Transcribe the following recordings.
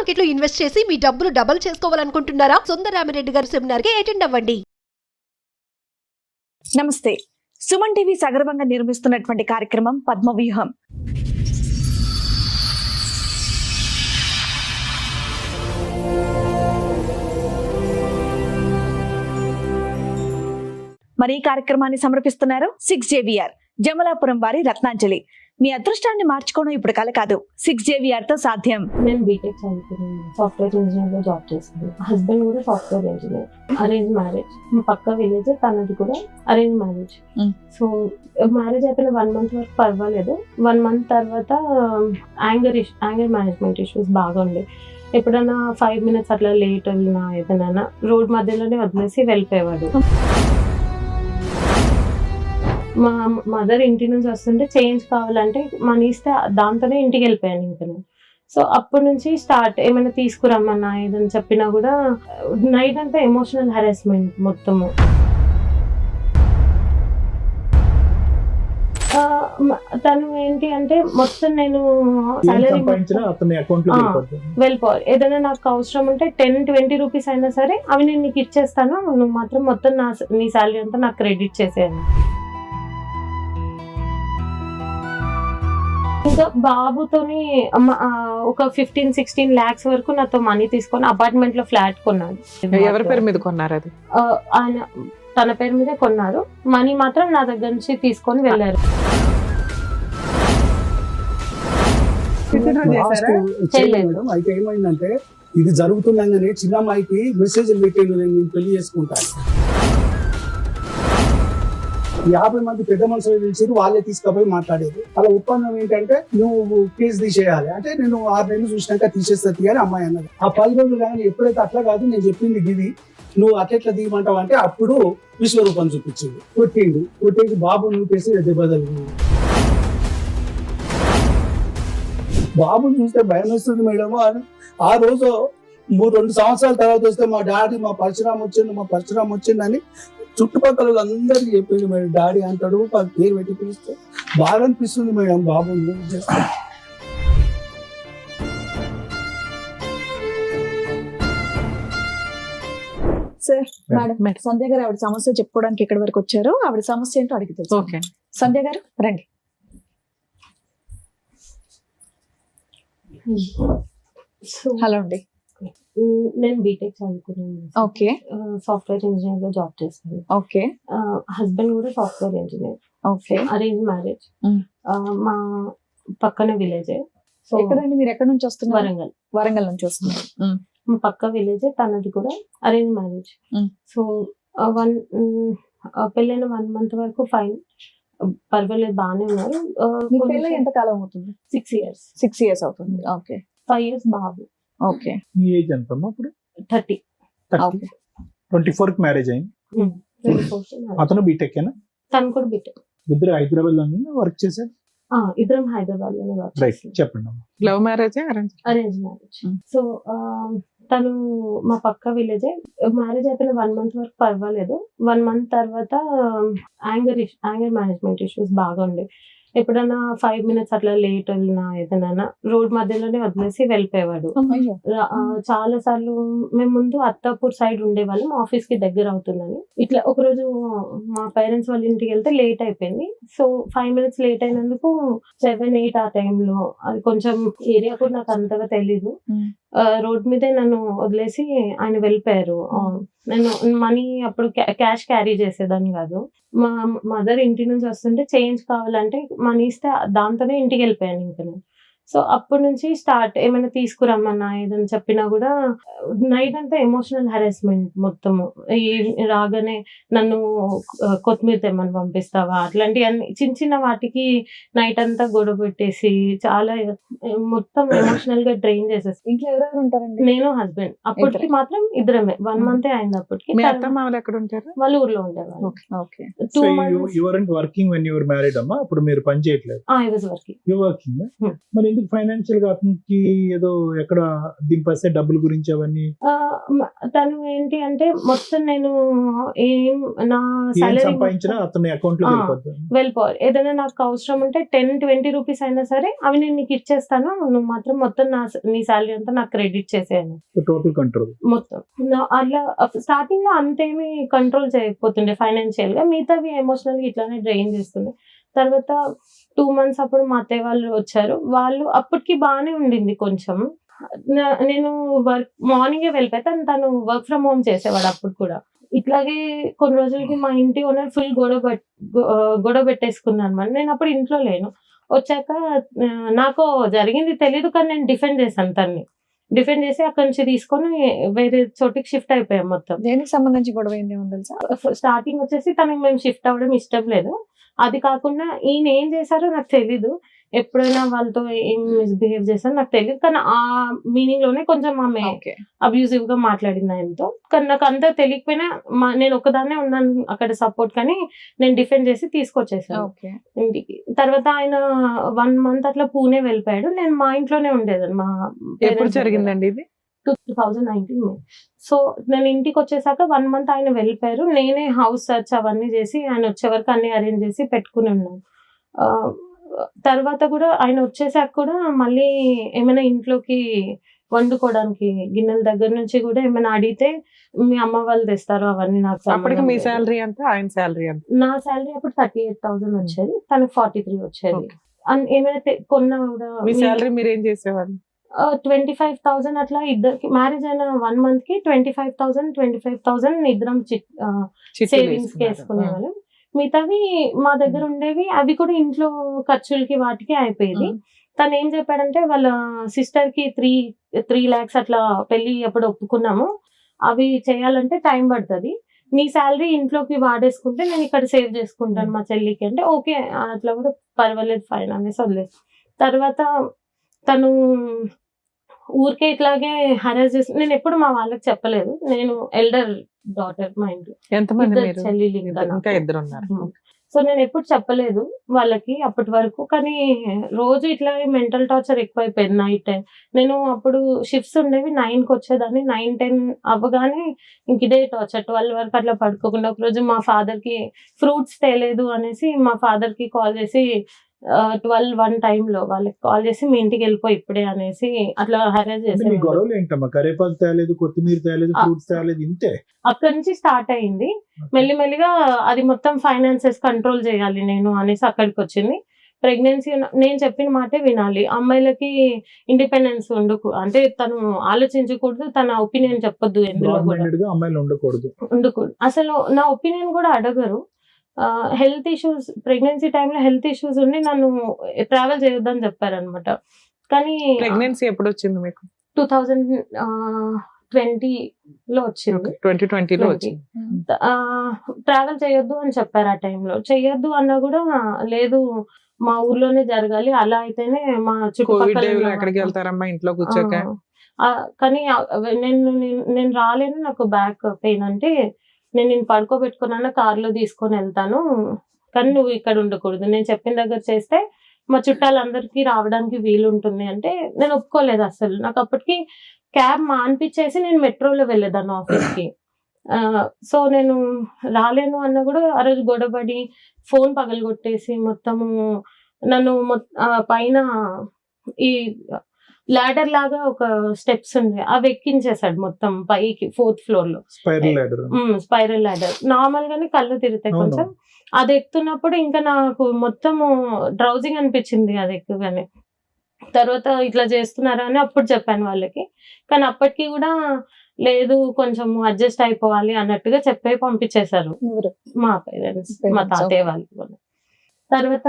Market లో invest చేసి మీ డబ్బులు డబుల్ చేసుకోవాలనుకుంటున్నారా? సుందరరామిరెడ్డి గారి సెమినార్ కి అటెండ్ అవ్వండి. నమస్తే. సుమన్ టీవీ సగర్వంగా నిర్మిస్తున్నటువంటి కార్యక్రమం పద్మవ్యూహం. మరి ఈ కార్యక్రమాన్ని సమర్పిస్తున్నారు 6JVR జమలాపురం వారి రత్నాంజలి. మీ అదృష్టాన్ని మార్చుకోవడం ఇప్పుడు కల కాదు, 6JVR తో సాధ్యం. నేను బీటెక్ చదువుకున్నాను, సాఫ్ట్వేర్ ఇంజనీర్ లో జాబ్ చేస్తాను. హస్బెండ్ కూడా సాఫ్ట్వేర్ ఇంజనీర్. Arrange marriage. మా పక్క విలేజ్, తనది కూడా అరేంజ్ మ్యారేజ్. సో మ్యారేజ్ అయిపోయిన 1 month వరకు పర్వాలేదు. 1 month తర్వాత యాంగర్ మేనేజ్మెంట్ ఇష్యూస్ బాగా ఉండే. ఎప్పుడైనా 5 minutes అట్లా లేట్ వెళ్ళినా ఏదైనా రోడ్ మధ్యలోనే వదిలేసి వెళ్ళిపోయేవాడు. మా మదర్ ఇంటి నుంచి వస్తుంటే చేంజ్ కావాలంటే మనీ ఇస్తే దాంతోనే ఇంటికి వెళ్ళిపోయాను ఇంకా నేను. సో అప్పటి నుంచి స్టార్ట్. ఏమైనా తీసుకురమ్మన్నా ఏదని చెప్పినా కూడా నైట్ అంతా ఎమోషనల్ హెరాస్మెంట్ మొత్తము. తను ఏంటి అంటే మొత్తం నేను సాలరీ వెళ్ళిపోవాలి. ఏదైనా నాకు అవసరం ఉంటే 10-20 రూపీస్ అయినా సరే అవి నేను నీకు ఇచ్చేస్తాను, నువ్వు మాత్రం మొత్తం నీ సాలరీ అంతా నాకు క్రెడిట్ చేసేయాలి. ఇంకా బాబుతోని ఒక 15-16 lakhs వరకు నాతో మనీ తీసుకొని అపార్ట్మెంట్ లో ఫ్లాట్ కొన్నాను. ఎవరి పేరు మీద కొన్నారు? అది ఆయన తన పేరు మీదే కొన్నారు. మనీ మాత్రం నా దగ్గర నుంచి తీసుకొని వెళ్ళారు. అయితే ఏమైందంటే ఇది జరుగుతుందని చిన్న అమ్మాయికి మెసేజ్ పెట్టిండు, నేను పెళ్లి చేసుకుంటాను. 50 మంది పెద్ద మనుషులు పిలిచి వాళ్ళే తీసుకుపోయి మాట్లాడేది. అలా ఒప్పందం ఏంటంటే నువ్వు కేసు తీసేయాలి అంటే నేను 6 నెలలు చూసినాక తీసేస్తుంది అని అమ్మాయి అన్నది. ఆ 10 రోజులు కానీ ఎప్పుడైతే అట్లా కాదు నేను చెప్పింది గిది, నువ్వు అట్లా దిగమంటావు అంటే అప్పుడు విశ్వరూపం చూపించింది. కొట్టేసి బాబు నూపేసి దెబ్బతలు. బాబుని చూస్తే భయం వేస్తుంది మేడం. ఆ రోజు 2 సంవత్సరాల తర్వాత వస్తే మా డాడీ మా పరశురామ్ వచ్చిందని చుట్టుపక్కల అందరికి చెప్పింది మేడం. డాడీ అంటాడు, పేరు పెట్టి పిలిస్తే బాగా అనిపిస్తుంది మేడం బాబు. సార్, మేడం సంధ్య గారు ఆవిడ సమస్య చెప్పుకోవడానికి ఎక్కడి వరకు వచ్చారో ఆవిడ సమస్య ఏంటో అడిగి తెలుసు. ఓకే సంధ్య గారు రండి. హలో అండి. నేను బీటెక్ చదువుకున్నాను. ఓకే. సాఫ్ట్వేర్ ఇంజనీర్ లో జాబ్ చేస్తాను. ఓకే. హస్బెండ్ కూడా software engineer. Okay. Arrange marriage. మా పక్కన విలేజ్. సో ఎక్కడండి మీరు? ఎక్కడి నుంచి వస్తున్నారు? వరంగల్. వరంగల్ నుంచి వస్తున్నారు. మా పక్క విలేజ్, తనది కూడా అరేంజ్ మ్యారేజ్. సో పెళ్ళైన 1 month వరకు ఫైన్, పర్వాలేదు, బాగానే ఉన్నారు. ఎంత కాలం అవుతుంది? 6 years. 6 years అవుతుంది. ఓకే. 5 years బాబు. ఓకే. మీ ఏజ్ ఎంత అప్పుడు? 30. 24 కి మ్యారేజ్ అయింది. 24. అతను బీటెక్ ఏనా? తను కూడా బీటెక్. ఇద్దరు హైదరాబాద్ లో వర్క్ చేశారు. ఇద్దరం హైదరాబాద్ లోనే వర్క్ చేస్తాం. చెప్పండి. Love marriage arrange marriage. So తను మా పక్క విలేజ్. మ్యారేజ్ అయిపోయిన 1 month వరకు పర్వాలేదు. 1 month తర్వాత యాంగర్ మేనేజ్మెంట్ ఇష్యూస్ బాగా ఉండే. ఎప్పుడైనా 5 minutes అట్లా లేట్ వెళ్ళినా ఏదైనా రోడ్ మధ్యలోనే వదిలేసి వెళ్ళిపోయేవాడు. చాలా సార్లు మేము ముందు అత్తాపూర్ సైడ్ ఉండేవాళ్ళం, ఆఫీస్ కి దగ్గర అవుతుందని. ఇట్లా ఒకరోజు మా పేరెంట్స్ వాళ్ళ ఇంటికి వెళ్తే లేట్ అయిపోయింది. సో 5 minutes లేట్ అయినందుకు 7-8 ఆ టైంలో, అది కొంచెం ఏరియా కూడా నాకు అంతగా తెలీదు, రోడ్ మీదే నన్ను వదిలేసి ఆయన వెళ్ళిపోయారు. నేను మనీ అప్పుడు క్యాష్ క్యారీ చేసేదాన్ని కాదు. మా మదర్ ఇంటి నుంచి వస్తుంటే చేంజ్ కావాలంటే మనీ ఇస్తే దాంతోనే ఇంటికి వెళ్ళిపోయాను ఇంకా నేను. సో అప్పటి నుంచి స్టార్ట్. ఏమైనా తీసుకురమ్మన్నా ఏదని చెప్పినా కూడా నైట్ అంతా ఎమోషనల్ హెరాస్మెంట్ మొత్తము. రాగానే నన్ను కొత్తిమీర తెమ్మని పంపిస్తావా, అట్లాంటి అన్ని చిన్న వాటికి నైట్ అంతా గొడవ పెట్టేసి చాలా మొత్తం ఎమోషనల్ గా డ్రైన్ చేసేసి. ఇంట్లో ఎవరెవరు ఉంటారండి? నేను, హస్బెండ్. అప్పటికి మాత్రం ఇద్దరమే. 1 month అయింది అప్పటికి. ఎక్కడ ఉంటారు? వాళ్ళు ఊర్లో ఉండేవాళ్ళు. 2 months. You weren't working when you were married అమ్మా? అప్పుడు మీరు పని చేయట్లేదు? I was working. You working? మరి ఎందుకు ఫైనాన్షియల్ గా అతనికి ఏదో ఎక్కడ దింపేస్తే డబ్బుల గురించి అవన్నీ తను ఏంటి అంటే మొత్తం నేను ఏం నా ఏం సాలరీ సంపాదించినా అతని అకౌంట్ లో వెళ్ళిపోతుంది. వెళ్ళిపోవాలి. ఏదైనా నాకు అవసరం ఉంటే 10-20 రూపీస్ అయినా సరే అవి నేను నీకు ఇచ్చేస్తాను, నువ్వు మాత్రం మొత్తం నీ సాలరీ అంతా నాకు క్రెడిట్ చేసేయాలి టోటల్ కంట్రోల్. మొత్తం. అట్లా స్టార్టింగ్ లో అంతేమి కంట్రోల్ చేయకపోతుండే ఫైనాన్షియల్ గా, మిగతావి ఎమోషనల్ గా ఇట్లానే డ్రైన్ చేస్తుండే. తర్వాత 2 months అప్పుడు మా అత్తయ్య వాళ్ళు వచ్చారు. వాళ్ళు అప్పటికి బాగానే ఉండింది కొంచెం. నేను మార్నింగే వెళ్ళిపోయి తను వర్క్ ఫ్రమ్ హోమ్ చేసేవాడు అప్పుడు కూడా. ఇట్లాగే కొన్ని రోజులకి మా ఇంటి ఓనర్ ఫుల్ గొడవ పెట్టేసుకున్నాను అనమాట. నేను అప్పుడు ఇంట్లో లేను. వచ్చాక నాకు జరిగింది తెలీదు, కానీ నేను డిఫెండ్ చేశాను తన్ని. డిఫెండ్ చేసి అక్కడి నుంచి తీసుకొని వేరే చోటికి షిఫ్ట్ అయిపోయాం మొత్తం. దేనికి సంబంధించి గొడవ ఏంటి తెలుసా? స్టార్టింగ్ వచ్చేసి తనకి మేము షిఫ్ట్ అవ్వడం ఇష్టం లేదు. అది కాకుండా ఈయన ఏం చేశారో నాకు తెలీదు. ఎప్పుడైనా వాళ్ళతో ఏం మిస్బిహేవ్ చేశారో నాకు తెలియదు, కానీ ఆ మీనింగ్ లోనే కొంచెం ఆమె అబ్యూజివ్ గా మాట్లాడింది ఆయనతో. కానీ నాకు అంతా తెలియకపోయినా నేను ఒకదాన్నే ఉన్నాను అక్కడ సపోర్ట్, కానీ నేను డిఫెండ్ చేసి తీసుకొచ్చేసాను ఇంటికి. తర్వాత ఆయన 1 month అట్లా పూణే వెళ్ళిపోయాడు. నేను మా ఇంట్లోనే ఉండేదాన్ని. మా ఎప్పుడు జరిగిందండి ఇది? 2019 మే. సో నేను ఇంటికి వచ్చేసాక 1 month ఆయన వెళ్ళిపోయారు. నేనే హౌస్ సర్చ్ అవన్నీ చేసి ఆయన వచ్చే వరకు అన్ని అరేంజ్ చేసి పెట్టుకుని ఉన్నాను. తర్వాత కూడా ఆయన వచ్చేసాక కూడా మళ్ళీ ఏమైనా ఇంట్లోకి వండుకోవడానికి గిన్నెల దగ్గర నుంచి కూడా ఏమైనా అడిగితే మీ అమ్మ వాళ్ళు తెస్తారు అవన్నీ. నాకు అప్పటికి మీ శాలరీ ఎంత, ఆయన శాలరీ ఎంత? నా శాలరీ అప్పుడు 38,000 వచ్చేది, తనకు 43 వచ్చేది. ఏమైనా కొన్నా కూడా. మీ శాలరీ మీరు ఏం చేసేవారు? 25,000 అట్లా ఇద్దరికి. మ్యారేజ్ అయిన 1 month కి 25,000 ఇద్దరం సేవింగ్స్ కి వేసుకునేవాళ్ళం. మిగతావి మా దగ్గర ఉండేవి, అవి కూడా ఇంట్లో ఖర్చులకి వాటికి అయిపోయేది. తను ఏం చెప్పాడంటే వాళ్ళ సిస్టర్ కి 3 lakhs అట్లా పెళ్లి అప్పుడు ఒప్పుకున్నాము, అవి చేయాలంటే టైం పడుతుంది, నీ శాలరీ ఇంట్లోకి వాడేసుకుంటే నేను ఇక్కడ సేవ్ చేసుకుంటాను మా చెల్లికి అంటే ఓకే అట్లా కూడా పర్వాలేదు ఫైన్ అనేసి వదిలేదు. తర్వాత తను ఊరికే ఇట్లాగే హరాస్ చేసి, నేను ఎప్పుడు మా వాళ్ళకి చెప్పలేదు. నేను ఎల్డర్ డాటర్ మా ఇంట్లో, ఎంతమంది మీరు? చెల్లెలు ఇంకా ఇద్దరు ఉన్నారు. సో నేను ఎప్పుడు చెప్పలేదు వాళ్ళకి అప్పటి వరకు. కానీ రోజు ఇట్లా మెంటల్ టార్చర్ ఎక్కువైపోయింది. నైట్ టైం నేను అప్పుడు షిఫ్ట్స్ ఉండేవి, 9కి వచ్చేదాన్ని. 9-10 అవ్వగానే ఇంక ఇదే టార్చర్. 12 వరకు అట్లా పడుకోకుండా. ఒక రోజు మా ఫాదర్ కి ఫ్రూట్స్ తేలేదు అనేసి మా ఫాదర్ కి కాల్ చేసి 12-1 టైంలో వాళ్ళకి కాల్ చేసి మీ ఇంటికి వెళ్ళిపోయి ఇప్పుడే అనేసి అట్లా హరాస్ చేసి. గొడవలు ఏంటమ్మా? కరేపాకు తేలేదు, కొత్తిమీర తేలేదు, ఫ్రూట్స్ తేలేదు, ఇంతే. అక్కడి నుంచి స్టార్ట్ అయింది. మెల్లిమెల్లిగా అది మొత్తం ఫైనాన్సెస్ కంట్రోల్ చేయాలి నేను అనేసి అక్కడికి వచ్చింది. ప్రెగ్నెన్సీ నేను చెప్పిన మాటే వినాలి, అమ్మాయిలకి ఇండిపెండెన్స్ అంటే తను ఆలోచించకూడదు, తన ఒపీనియన్ చెప్పొద్దు, ఎందులో ఉండకూడదు. అసలు నా ఒపీనియన్ కూడా అడగరు. హెల్త్ ఇష్యూస్, ప్రెగ్నెన్సీ టైంలో హెల్త్ ఇష్యూస్ ఉండి నన్ను ట్రావెల్ చేయొద్దని చెప్పారనమాట. కానీ ప్రెగ్నెన్సీ ఎప్పుడు వచ్చింది మీకు? 2020లో వచ్చింది. 2020లో వచ్చింది. ట్రావెల్ చేయొద్దు అని చెప్పారు ఆ టైంలో. చెయ్యొద్దు అన్నా కూడా లేదు మా ఊర్లోనే జరగాలి, అలా అయితేనే మా చుట్టుపక్కల ఎక్కడికి వెళ్తారమ్మా ఇంట్లో కూర్చోక. కానీ నేను రాలేను, నాకు బ్యాక్ పెయిన్ అంటే నేను పడుకోబెట్టుకున్నా కార్లో తీసుకొని వెళ్తాను, కానీ నువ్వు ఇక్కడ ఉండకూడదు, నేను చెప్పిన దగ్గర చేస్తే మా చుట్టాలందరికీ రావడానికి వీలు ఉంటుంది అంటే నేను ఒప్పుకోలేదు అసలు. నాకు అప్పటికి క్యాబ్ మాన్పించేసి నేను మెట్రోలో వెళ్ళేదాన్ని ఆఫీస్కి. సో నేను రాలేను అన్న కూడా ఆ రోజు గొడవపడి ఫోన్ పగలగొట్టేసి మొత్తము నన్ను పైన ఈ లాడర్ లాగా ఒక స్టెప్స్ ఉంది అవి ఎక్కించేసాడు మొత్తం పైకి 4th floor లో. స్పైరల్ లాడర్ నార్మల్ గానే కళ్ళు తిరుగుతాయి కొంచెం. అది ఎక్కుతున్నప్పుడు ఇంకా నాకు మొత్తము డ్రౌజింగ్ అనిపించింది అది ఎక్కువగానే. తర్వాత ఇట్లా చేస్తున్నారా అని అప్పుడు చెప్పాను వాళ్ళకి. కానీ అప్పటికి కూడా లేదు కొంచెం అడ్జస్ట్ అయిపోవాలి అన్నట్టుగా చెప్పే పంపించేశారు మా పేరెంట్స్, మా తాతయ్య వాళ్ళు. తర్వాత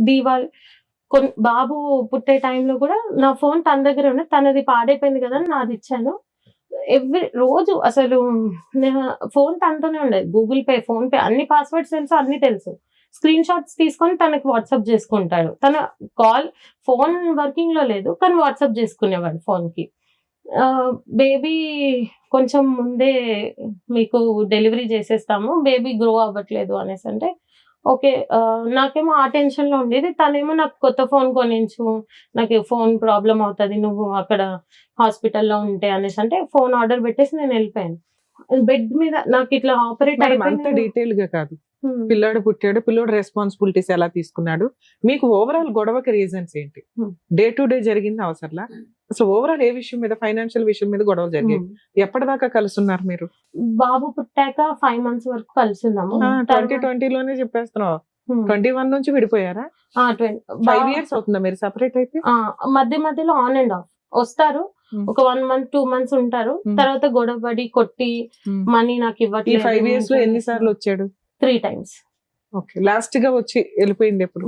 దీవాళి బాబు పుట్టే టైంలో కూడా నా ఫోన్ తన దగ్గర ఉండే, తనది పాడైపోయింది కదా నాది ఇచ్చాను. రోజు అసలు ఫోన్ తనతోనే ఉండేది. గూగుల్ పే, ఫోన్ పే అన్ని పాస్వర్డ్స్ తెలుసు, అన్ని తెలుసు. స్క్రీన్ షాట్స్ తీసుకొని తనకి వాట్సాప్ చేసుకుంటాడు. తన ఫోన్ వర్కింగ్ లో లేదు కానీ వాట్సాప్ చేసుకునేవాడు ఫోన్ కి. బేబీ కొంచెం ముందే మీకు డెలివరీ చేసేస్తాము, బేబీ గ్రో అవ్వట్లేదు అనేసి అంటే ఓకే. నాకేమో ఆ టెన్షన్‌లో ఉండేది. తనేమో నాకు కొత్త ఫోన్ కొనించు, నాకు ఫోన్ ప్రాబ్లమ్ అవుతది. నువ్వు అక్కడ హాస్పిటల్‌లో ఉంటే అనేసి అంటే ఫోన్ ఆర్డర్ పెట్టేసి నేను వెళ్ళిపోయాను. బెడ్ మీద నాకు ఇట్లా ఆపరేట్ మేడం అంత అయిపోయింది. డీటెయిల్ గా కాదు, పిల్లాడు పుట్టాడు, పిల్లోడు రెస్పాన్సిబిలిటీస్ ఎలా తీసుకున్నాడు, మీకు ఓవరాల్ గొడవకి రీజన్స్ ఏంటి, డే టు డే జరిగింది అవసరంలా, అసలు ఓవరాల్ ఏ విషయం మీద, ఫైనాన్షియల్ విషయం మీద గొడవలు జరిగాయి, ఎప్పటిదాకా కలుసున్నారు మీరు? బాబు పుట్టాక 5 months వరకు కలిసున్నాము. 2020 లోనే చెప్పేస్తున్నావు, 21 నుంచి విడిపోయారా? 5 years అవుతుందా మీరు సెపరేట్ అయిపోయి? మధ్య మధ్యలో ఆన్ అండ్ ఆఫ్ వస్తారు. ఒక 1 month 2 months ఉంటారు. తర్వాత గొడవ పడి కొట్టి మనీ నాకు ఈ ఇవ్వట్లేదు. 5 years లో ఎన్ని సార్లు వచ్చాడు? 3 times. ఓకే, లాస్ట్ గా వచ్చి వెళ్ళిపోయింది ఎప్పుడు?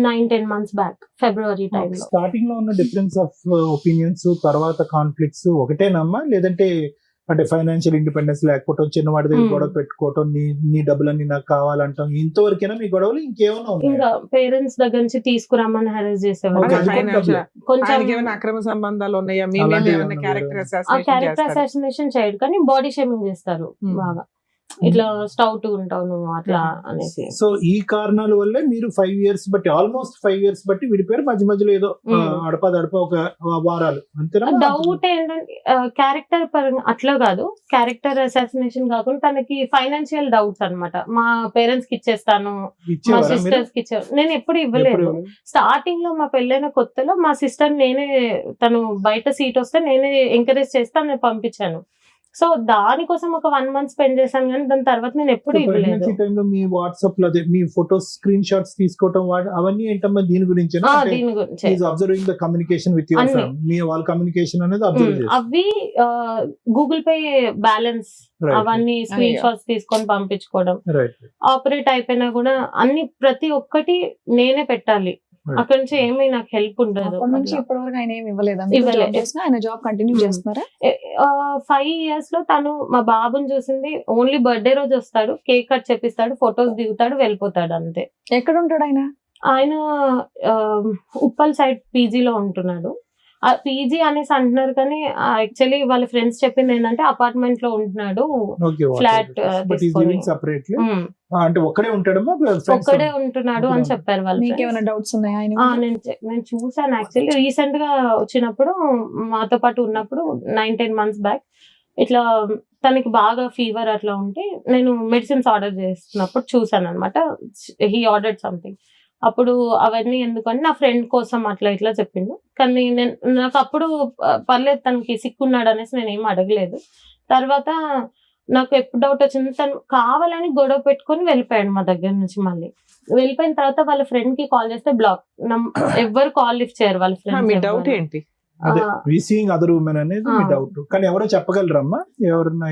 9-10 months బ్యాక్, ఫిబ్రవరి టైంలో. స్టార్టింగ్ లో ఉన్న డిఫరెన్స్ ఆఫ్ ఒపీనియన్స్ తర్వాత కాన్ఫ్లిక్ట్స్ ఒకటేనమ్మా, లేదంటే అంటే ఫైనాన్షియల్ ఇండిపెండెన్స్ లేకపోవటం, చిన్నవాడి దగ్గర గొడవ పెట్టుకోవటం, నీ డబ్బులన్నీ నాకు కావాలంటాం, ఇంతవరకేనా మీ గొడవలు? ఇంకేమైనా ఇంకా ఉన్నాయా? పేరెంట్స్ దగ్గర నుంచి తీసుకురమ్మని హెరాస్ చేసేవాళ్ళు. Okay, అది కూడా Financial- కొంచెం ఆయనకి ఏమైనా అక్రమ సంబంధాలు ఉన్నాయా? మీ మీద అలాంటివి ఏమైనా ఏమైనా క్యారెక్టర్ ఆ క్యారెక్టర్ అసాసినేషన్ చేయడు కానీ బాడీ షేమింగ్ చేస్తారు బాగా. ఇట్లా స్టౌట్ ఉంటావు నువ్వు అట్లా అనేసి. సో ఈ కారణాల వల్లే మీరు 5 years బట్టి, ఆల్మోస్ట్ 5 years బట్టి విడిపోయారు. మధ్య మధ్యలో ఏదో అడప ఒక వారాలు అంతేనా? డౌట్ ఏంటంటే క్యారెక్టర్ పరంగా అట్లా కాదు, క్యారెక్టర్ అసాసినేషన్ కాకుండా తనకి ఫైనాన్షియల్ డౌట్స్ అన్నమాట. మా పేరెంట్స్ కి ఇచ్చేస్తాను, మా ఇచ్చేవారా మీరు? సిస్టర్స్ కి ఇచ్చారు. నేను ఎప్పుడు ఇవ్వలేదు. స్టార్టింగ్ లో మా పెళ్ళైన కొత్తలో మా సిస్టర్ నేనే, తను బయట సీట్ వస్తే నేనే ఎంకరేజ్ చేస్తే నేను పంపించాను. సో దానికోసం ఒక 1 month స్పెండ్ చేశాను కానీ దాని తర్వాత నేను ఎప్పుడు ఇవ్వలేదు. ప్రెగ్నెన్సీ టైంలో మీ వాట్సాప్ లో అదే మీ ఫోటోస్ స్క్రీన్ షాట్స్ తీసుకోవటం అవన్నీ ఏంటమ్మా దీని గురించి? దీని గురించి observing the communication with your అన్ని. ఫ్యామిలీ, మీ వాళ్ళ కమ్యూనికేషన్ అనేది అబ్జర్వ్ చేస్తారు. అవి గూగుల్ పే బ్యాలెన్స్ అవన్నీ స్క్రీన్ షాట్స్ తీసుకొని పంపించుకోవడం. రైట్. ఆపరేట్ అయిపోయినా కూడా అన్ని ప్రతి ఒక్కటి నేనే పెట్టాలి. Right. అక్కడ నుంచి ఏమీ నాకు హెల్ప్ ఉండదు. అప్పటి నుంచి ఇప్పటి వరకు ఆయన ఏమి ఇవ్వలేదా? ఇవ్వలేదు. ఆయన జాబ్ కంటిన్యూ చేస్తున్నారా? 5 years లో తను మా బాబుని చూసింది ఓన్లీ బర్త్డే రోజు వస్తాడు, కేక్ కట్ చేపిస్తాడు, ఫొటోస్ దిగుతాడు, వెళ్ళిపోతాడు అంతే. ఎక్కడ ఉంటాడు ఆయన? ఆయన ఉప్పల్ సైడ్ పీజీలో ఉంటున్నాడు. పీజీ అనేసి అంటున్నారు కానీ యాక్చువల్లీ వాళ్ళ ఫ్రెండ్స్ చెప్పింది ఏంటంటే అపార్ట్మెంట్ లో ఉంటున్నాడు, ఫ్లాట్ తీసుకొని. సెపరేట్లీ అంటే ఒక్కడే ఉంటాడమ్మా? ఒక్కడే ఉంటున్నాడు అని చెప్పారు వాళ్ళు. మీకేమైనా డౌట్స్ ఉన్నాయా ఆయన? నేను చూసాను యాక్చువల్లీ రీసెంట్ గా వచ్చినప్పుడు, మాతో పాటు ఉన్నప్పుడు 9-10 months బ్యాక్ ఇట్లా తనకి బాగా ఫీవర్ అట్లా ఉంటే నేను మెడిసిన్స్ ఆర్డర్ చేస్తున్నప్పుడు చూసాను అనమాట. He ordered something. అప్పుడు అవన్నీ ఎందుకని నా ఫ్రెండ్ కోసం అట్లా ఇట్లా చెప్పిండు. కానీ నాకు అప్పుడు పర్లేదు తనకి సిక్కున్నాడు అనేసి నేను ఏం అడగలేదు. తర్వాత నాకు ఎప్పుడు డౌట్ వచ్చింది, తను కావాలని గొడవ పెట్టుకొని వెళ్ళిపోయాడు మా దగ్గర నుంచి. మళ్ళీ వెళ్ళిపోయిన తర్వాత వాళ్ళ ఫ్రెండ్ కి కాల్ చేస్తే బ్లాక్, ఎవ్వరు కాల్ లిఫ్ట్ చేయరు వాళ్ళ మీ డౌట్ ఫ్రెండ్స్. ఏంటి? సీయింగ్ అదర్ ఉమెన్ అనేది మీ డౌట్. కానీ ఎవరో చెప్పగలరమ్మా? ఎవరన్నా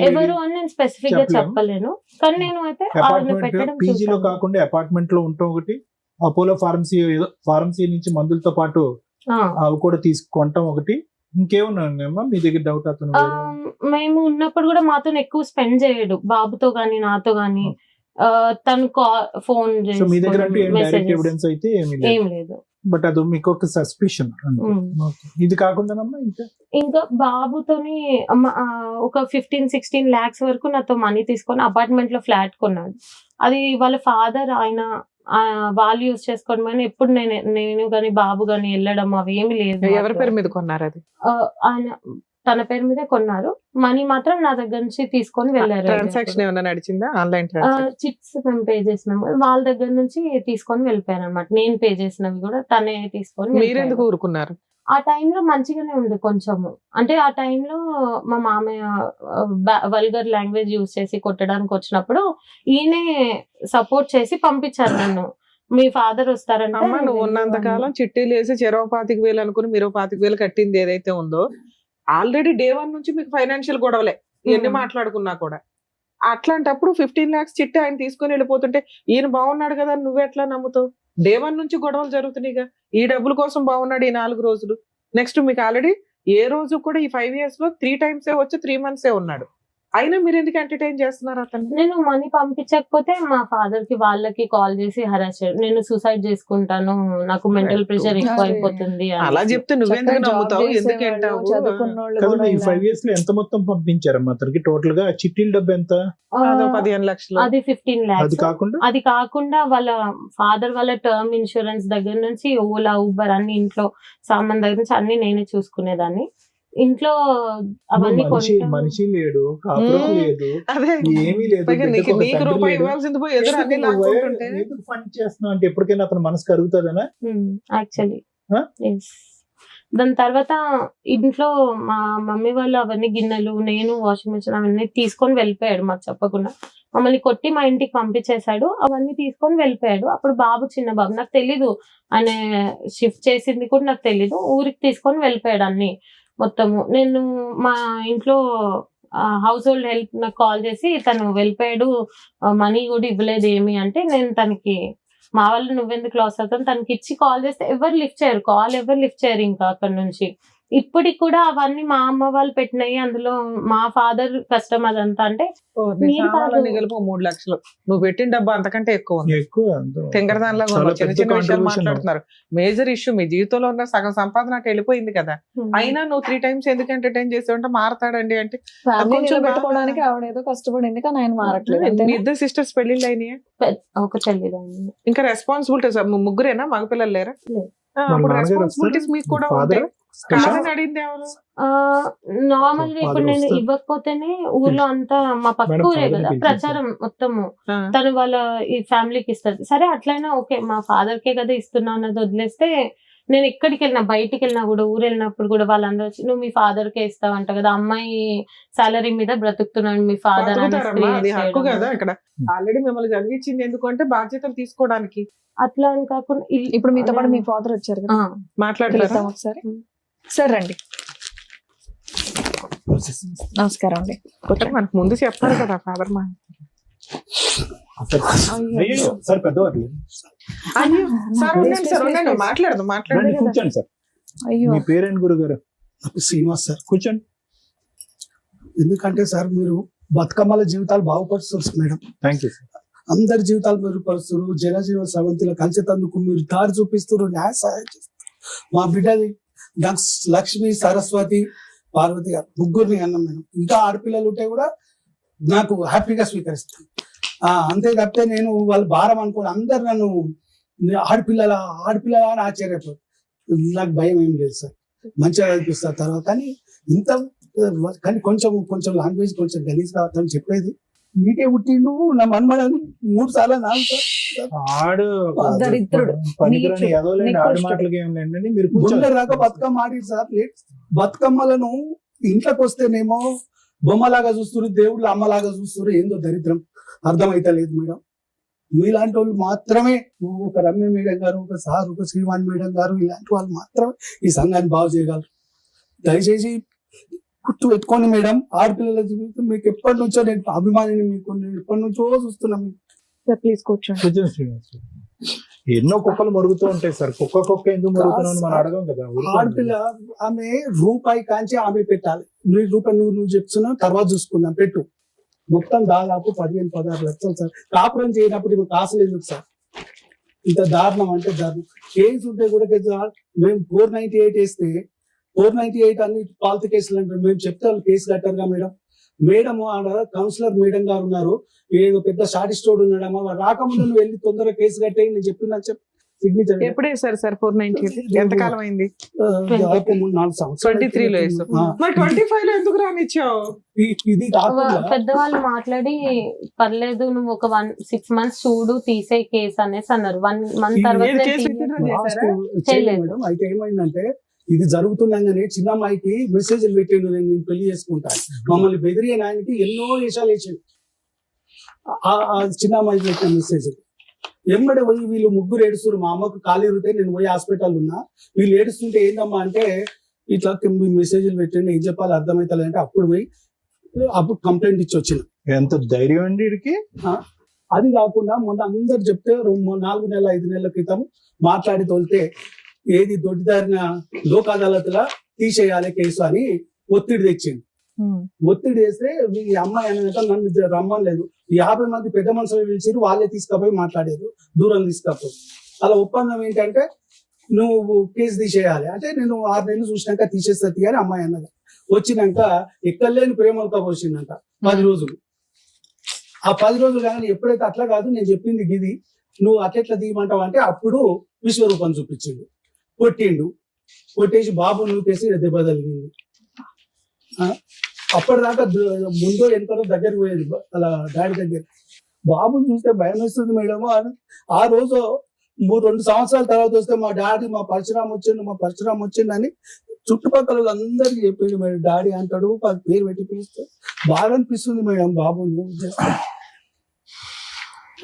ఎవరు అని నేను స్పెసిఫిక్ గా చెప్పలేను. కానీ నేను అయితే అపార్ట్మెంట్ పీజీలో కాకుండా అపార్ట్మెంట్ లో ఉంటాం ఒకటి, అపోలో ఫార్మసీ నుంచి మందులతో పాటు అవి కూడా తీసుకుంటాం ఒకటి, ఇంకేమన్నా మీ దగ్గర డౌట్? అతను మేము ఉన్నప్పుడు కూడా మాతో ఎక్కువ స్పెండ్ చేయడు, బాబుతో గానీ నాతో గానీ. తను ఫోన్ మీ దగ్గర డైరెక్ట్ ఎవిడెన్స్ అయితే ఏం లేదు. బట్ అది మీకు ఒక సస్పిషన్. ఇది కాకుండా ఇంకా బాబుతోని ఒక 15-16 lakhs వరకు నాతో మనీ తీసుకొని అపార్ట్మెంట్ లో ఫ్లాట్ కొన్నాడు. అది వాళ్ళ ఫాదర్ ఆయన వాళ్ళు యూజ్ చేసుకోవడం కానీ ఎప్పుడు నేను గానీ బాబు గానీ వెళ్ళడం అవి ఏమి లేదు. ఎవరి పేరు మీద కొన్నారు అది? ఆయన తన పేరు మీదే కొన్నారు. మనీ మాత్రం నా దగ్గర నుంచి తీసుకొని వెళ్ళారు. ట్రాన్సాక్షన్ ఏమైనా నడిచిందా? ఆన్లైన్ చిట్స్ మేము పే చేసినాము, వాళ్ళ దగ్గర నుంచి తీసుకొని వెళ్ళిపోయారు అనమాట. నేను పే చేసినవి కూడా తనే తీసుకొని. మీరెందుకు ఊరుకున్నారు? ఆ టైంలో మంచిగానే ఉంది కొంచెము. అంటే ఆ టైంలో మా మామయ్య వల్గర్ లాంగ్వేజ్ యూజ్ చేసి కొట్టడానికి వచ్చినప్పుడు ఈయనే సపోర్ట్ చేసి పంపించారు నన్ను. మీ ఫాదర్ వస్తారంటే. నువ్వు ఉన్నంత కాలం చిట్టీలు వేసి 25,000 అనుకుని మీరు 25,000 కట్టింది ఏదైతే ఉందో, ఆల్రెడీ day 1 నుంచి మీకు ఫైనాన్షియల్ గొడవలే ఎన్ని మాట్లాడుకున్నా కూడా. అట్లాంటప్పుడు 15 lakhs చిట్టి ఆయన తీసుకొని వెళ్ళిపోతుంటే ఈయన బాగున్నాడు కదా నువ్వు ఎట్లా నమ్ముతావు? day 1 నుంచి గొడవలు జరుగుతున్నాయిగా. ఈ డబ్బుల కోసం బాగున్నాడు ఈ 4 రోజులు. నెక్స్ట్ మీకు ఆల్రెడీ ఏ రోజు కూడా ఈ 5 years లో 3 times వచ్చి 3 months ఉన్నాడు. అయినా మీరు ఎందుకు ఎంటర్టైన్ చేస్తున్నారు అతను? నేను మనీ పంపించకపోతే మా ఫాదర్ కి వాళ్ళకి కాల్ చేసి హరాస్ చేయడం, నేను సూసైడ్ చేసుకుంటాను, నాకు మెంటల్ ప్రెషర్ ఎక్కువ అయిపోతుంది అని. అలా చెప్తే నువ్వెందుకు నమ్ముతావు, ఎందుకు అంటావు? కదా ఈ 5 years లో ఎంత మొత్తం పంపించారమ్మా అతనికి టోటల్ గా? చిట్టీల డబ్బు ఎంత? అదో 15 లక్షలు. అది 15 అది lakhs. కాకుండా అది కాకుండా వాళ్ళ ఫాదర్ వాళ్ళ టర్మ్ ఇన్సూరెన్స్ దగ్గర నుంచి ఓలా ఊబర్ అన్ని ఇంట్లో సామాన్ దగ్గర నుంచి అన్ని నేనే చూసుకునేదాన్ని. ఇంట్లో అవన్నీ మనిషి లేడు, కాపురం లేదు, అదే ఏమీ లేదు, పైగా నీకు రూపాయి ఇవ్వాల్సింది పోయి ఎదురు అన్ని లాక్కుంటుంటే ఫండ్ చేస్తున్నావు అంటే ఎప్పటికైనా అతను మనసు కరుగుతుందనా? Actually Huh? దాని తర్వాత ఇంట్లో మా మమ్మీ వాళ్ళు అవన్నీ గిన్నెలు, నేను వాషింగ్ మిషన్ అవన్నీ తీసుకొని వెళ్ళిపోయాడు మాకు చెప్పకుండా. మమ్మల్ని కొట్టి మా ఇంటికి పంపించేశాడు, అవన్నీ తీసుకొని వెళ్ళిపోయాడు. అప్పుడు బాబు చిన్న బాబు, నాకు తెలీదు ఆయన షిఫ్ట్ చేసింది కూడా నాకు తెలీదు. ఊరికి తీసుకొని వెళ్ళిపోయాడు అన్ని మొత్తము. నేను మా ఇంట్లో హౌస్ హోల్డ్ హెల్ప్ నాకు కాల్ చేసి తను వెళ్ళిపోయాడు, మనీ కూడా ఇవ్వలేదు ఏమి అంటే, నేను తనకి మా వాళ్ళు నువ్వెందుకు లాస్ అవుతాను తనకి ఇచ్చి కాల్ చేస్తే ఎవరు లిఫ్ట్ చేయరు, కాల్ ఎవరు లిఫ్ట్ చేయరు ఇంకా అక్కడ నుంచి. ఇప్పటికి కూడా అవన్నీ మా అమ్మ వాళ్ళు పెట్టినాయి, అందులో మా ఫాదర్ కష్టం అదంతా. అంటే గెలుపు 3 లక్షలు నువ్వు పెట్టిన డబ్బా అంతకంటే ఎక్కువ ఉంది. తింగరదానిలా చిన్న చిన్న విషయాలు మాట్లాడుతున్నారు. మేజర్ ఇష్యూ మీ జీవితంలో ఉన్న సగం సంపాదన అటు వెళ్ళిపోయింది కదా, అయినా నువ్వు 3 times ఎందుకు ఎంటర్టైన్ చేసావంటే మారతాడండి అంటే కొంచెం పెట్టుకోవడానికి ఆవిడ ఏదో కష్టపడింది కానీ ఆయన మారట్లేదు. మీ ఇద్దరు సిస్టర్స్ పెళ్లిళ్ళు అయినాయి? ఒక చెల్లిదండి. ఇంకా రెస్పాన్సిబిలిటీస్ ముగ్గురేనా, మగపిల్లలు లేరా? వాళ్ళ రెస్పాన్సిబిలిటీస్ మీకు కూడా ఉంటాయి. అడిగింది ఎవరు? నార్మల్గా ఇప్పుడు నేను ఇవ్వకపోతేనే ఊర్లో అంతా మా పక్క ఊరే కదా ప్రచారం మొత్తము, తను వాళ్ళ ఈ ఫ్యామిలీకి ఇస్తుంది. సరే అట్లయినా ఓకే, మా ఫాదర్ కే కదా ఇస్తున్నా అన్నది వదిలేస్తే, నేను ఎక్కడికి వెళ్ళినా బయటికి వెళ్ళినా కూడా ఊరు వెళ్ళినప్పుడు కూడా వాళ్ళందరూ వచ్చి నువ్వు మీ ఫాదర్ కే ఇస్తావంట కదా, అమ్మాయి సాలరీ మీద బ్రతుకుతున్నాడు మీ ఫాదర్ అది హక్కు కదా. ఇక్కడ ఆల్రెడీ మిమ్మల్ని చదివించింది ఎందుకంటే బాధ్యతలు తీసుకోవడానికి. అట్లా అని కాకుండా ఇప్పుడు మీతో పాటు మీ ఫాదర్ వచ్చారు కదా, మాట్లాడతాం ఒకసారి. సార్ రండి. నమస్కారం అండి. మనకు ముందు చెప్పారు కదా ఫాదర్ మా. సార్ పెద్దవారు మాట్లాడదు కూర్చోండి సార్. అయ్యో, మీ పేరేంటి గురుగారు? శ్రీనివాస్ సార్. కూర్చోండి. ఎందుకంటే సార్ మీరు బతుకమ్మల జీవితాలు బాగుపరుస్తారు మేడం. Thank you sir. అందరి జీవితాలు మెరుగుపరుస్తారు, జనజీవన సవంతిలో కలిసేటందుకు మీరు దారి చూపిస్తారు, న్యాయ సహాయం చేస్తారు. మా బిడ్డది లక్ష్మి, సరస్వతి, పార్వతి గారు ముగ్గురిని అన్నాం మేడం. ఇంకా ఆడపిల్లలు ఉంటే కూడా నాకు హ్యాపీగా స్వీకరిస్తాను. అంతే తప్పితే నేను వాళ్ళ భారం అనుకోని అందరు నన్ను ఆడపిల్లల అని ఆశ్చర్యపోతారు. నాకు భయం ఏం లేదు సార్, మంచిగా అనిపిస్తారు తర్వాత. కానీ కొంచెం లాంగ్వేజ్ కొంచెం గలీజ్ కావద్దని చెప్పేది. నీకే పుట్టిండు నా మన్మడని 3 సార్లు ఆడు దరిద్రుడు. ఆడు మాటలకి ఏం లేండి, మీరు దాకా బతుకమ్మ ఆడి సార్. బతుకమ్మలను ఇంట్లోకి వస్తేనేమో బొమ్మలాగా చూస్తున్నారు, దేవుళ్ళు అమ్మలాగా చూస్తున్నారు. ఏందో దరిద్రం అర్థమైతే లేదు మేడం. మీలాంటి వాళ్ళు మాత్రమే, ఒక రమ్య మేడం గారు, ఒక సార్, ఒక శ్రీవాణి మేడం గారు, ఇలాంటి వాళ్ళు మాత్రమే ఈ సంఘాన్ని బాగు చేయగలరు. దయచేసి గుర్తు పెట్టుకోండి మేడం. ఆడపిల్లల జీవితం మీకు ఎప్పటి నుంచో నేను అభిమానిని, మీకు నేను ఎప్పటి నుంచో చూస్తున్నాను. ప్లీజ్ కూర్చోండి. ఎన్నో కుక్కలు మరుగుతూ ఉంటాయి సార్, కుక్క ఎందుకు మరుగుతున్నావు మనం అడగం కదా. ఆడపిల్ల ఆమె రూపాయి కాంచి ఆమె పెట్టాలి. రూపాయి నువ్వు చెప్తున్నావు, తర్వాత చూసుకుందాం పెట్టు. మొత్తం దాదాపు 15-16 లక్షలు సార్. కాపురం చేయనప్పుడు ఇప్పుడు కాసులు ఎందుకు సార్? ఇంత దారుణం అంటే దారుణం. కేసు ఉంటే కూడా మేము 498 వేస్తే 498 అన్ని పాలత కేసులు అంటారు. మేము చెప్తే వాళ్ళు కేసు కట్టారుగా మేడం. మేడం ఆడ కౌన్సిలర్ మేడం గారు ఉన్నారు, ఏదో పెద్ద షార్టిస్టోడ్ ఉన్నాడమ్మా, రాకముందు నువ్వు వెళ్ళి తొందరగా కేసు కట్టేయి నేను చెప్పిన సిగ్నేచర్. ఎప్పుడు వేసారు సార్ 498? ఎంతకాలం అయింది? 4 సంవత్సరాలు. 23 లో వేసావు, 25 లో ఎందుకు రానిచ్చావు? ఇది పెద్దవాళ్ళు మాట్లాడి పర్లేదు నువ్వు ఒక 6 months చూడు తీసే కేసు అనేసి అన్నారు. 1 month తర్వాత మేడం. అయితే ఏమైందంటే ఇది జరుగుతుండగానే చిన్న అమ్మాయికి మెసేజ్లు పెట్టిండు, నేను పెళ్లి చేసుకుంటాను, మమ్మల్ని బెదిరియే ఆయనకి ఎన్నో వేషాలు వేసాడు. చిన్న అమ్మాయికి పెట్టిన మెసేజ్ ఎమ్మడే పోయి వీళ్ళు ముగ్గురు ఏడుస్తారు. మా అమ్మకు ఖాళీ ఇరితే నేను పోయి హాస్పిటల్ ఉన్నా, వీళ్ళు ఏడుస్తుంటే ఏందమ్మా అంటే ఇట్లా మెసేజ్లు పెట్టండి, ఏం చెప్పాలి అర్థమవుతుంది అంటే అప్పుడు కంప్లైంట్ ఇచ్చి వచ్చిన. ఎంత ధైర్యం అండి వీడికి. అది కాకుండా మొన్న అందరు చెప్తే 4 నెలల 5 నెలల క్రితం మాట్లాడి తోలితే ఏది దొడ్డిదారిన లోక్ అదాలత్లా తీసేయాలి కేసు అని ఒత్తిడి తెచ్చింది. ఒత్తిడి వేస్తే ఈ అమ్మాయి అనేది నన్ను రమ్మలేదు 50 మంది పెద్ద మనుషులు పిలిచిరు, వాళ్ళే తీసుకుపోయి మాట్లాడారు, దూరం తీసుకపోయి. అలా ఒప్పందం ఏంటంటే నువ్వు కేసు తీసేయాలి అంటే నేను 6 నెలలు చూసినాక తీసేస్తుంది అని అమ్మాయి అన్నది. వచ్చినాక ఎక్కలేని ప్రేమలతో పోసిందంట 10 రోజులు. ఆ 10 రోజులు కానీ ఎప్పుడైతే అట్లా కాదు నేను చెప్పింది గిది, నువ్వు అట్లెట్లా తీయమంటావు అంటే అప్పుడు విశ్వరూపం చూపించిండు, కొట్టిండు, కొట్టేసి బాబు నూకేసి దెబ్బ తగిలింది. అప్పటిదాకా ముందో ఎంతలో దగ్గరికి పోయేది అలా డాడీ దగ్గర. బాబుని చూస్తే భయం వేస్తుంది మేడం. ఆ రోజు 2 సంవత్సరాల తర్వాత వస్తే మా డాడీ మా పరశురామ్ వచ్చిండు అని చుట్టుపక్కల అందరికి చెప్పిండు మేడం. డాడీ అంటాడు, పేరు పెట్టి పిలుస్తే బాగా అనిపిస్తుంది మేడం బాబుని.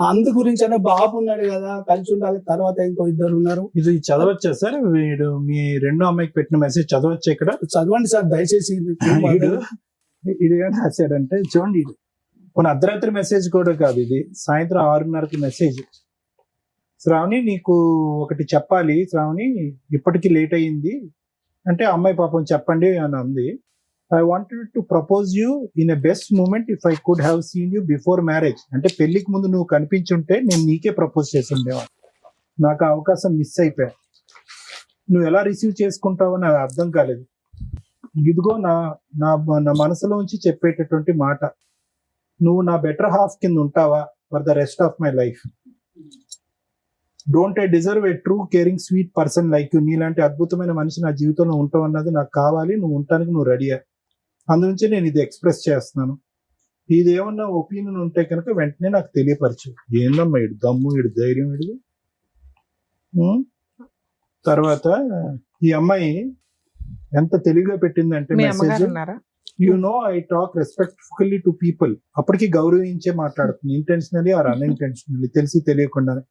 అందు గురించి అంటే బాబు ఉన్నాడు కదా, కలిసి ఉండాలి. తర్వాత ఇంకో 2 ఉన్నారు. ఇది చదవచ్చా సార్? వీడు మీ రెండో అమ్మాయికి పెట్టిన మెసేజ్ చదవచ్చా ఇక్కడ? చదవండి సార్ దయచేసి. ఇది ఏం రాశాడంటే చూడండి, ఇది కొన్ని అర్ధరాత్రి మెసేజ్ కూడా కాదు, ఇది సాయంత్రం 6:30కి మెసేజ్. శ్రావణి నీకు ఒకటి చెప్పాలి శ్రావణి, ఇప్పటికి లేట్ అయ్యింది అంటే అమ్మాయి పాపం చెప్పండి అని అంది. I wanted to propose you in a best moment if I could have seen you before marriage. అంటే పెళ్లికి ముందు నువ్వు కనిపించుంటే నేను నీకే ప్రపోజ్ చేసి ఉండేవాడు. నాకు ఆ అవకాశం మిస్ అయిపోయా. నువ్వు ఎలా రిసీవ్ చేసుకుంటావో నాకు అర్థం కాలేదు. ఇదిగో నా నా నా మనసులోంచి చెప్పేటటువంటి మాట, నువ్వు నా బెటర్ హాఫ్ కింద ఉంటావా for the rest of my life. Don't I deserve A true caring sweet person like you. నీలాంటి అద్భుతమైన మనిషి నా జీవితంలో ఉంటావు అన్నది నాకు కావాలి. నువ్వు ఉండటానికి నువ్వు రెడీయా. అందునుంచి నేను ఇది ఎక్స్ప్రెస్ చేస్తున్నాను. ఇది ఏమన్నా ఒపీనియన్ ఉంటే కనుక వెంటనే నాకు తెలియపరచు. ఏందమ్మా ఇడు దమ్ము, ఇడు ధైర్యం, ఇడు. తర్వాత ఈ అమ్మాయి ఎంత తెలివిగా పెట్టిందంటే message, you know I talk respectfully to people. అప్పటికి గౌరవించే మాట్లాడుతుంది, ఇంటెన్షనలీ ఆర్ అన్ఇంటెన్షనలీ, తెలిసి తెలియకుండానే.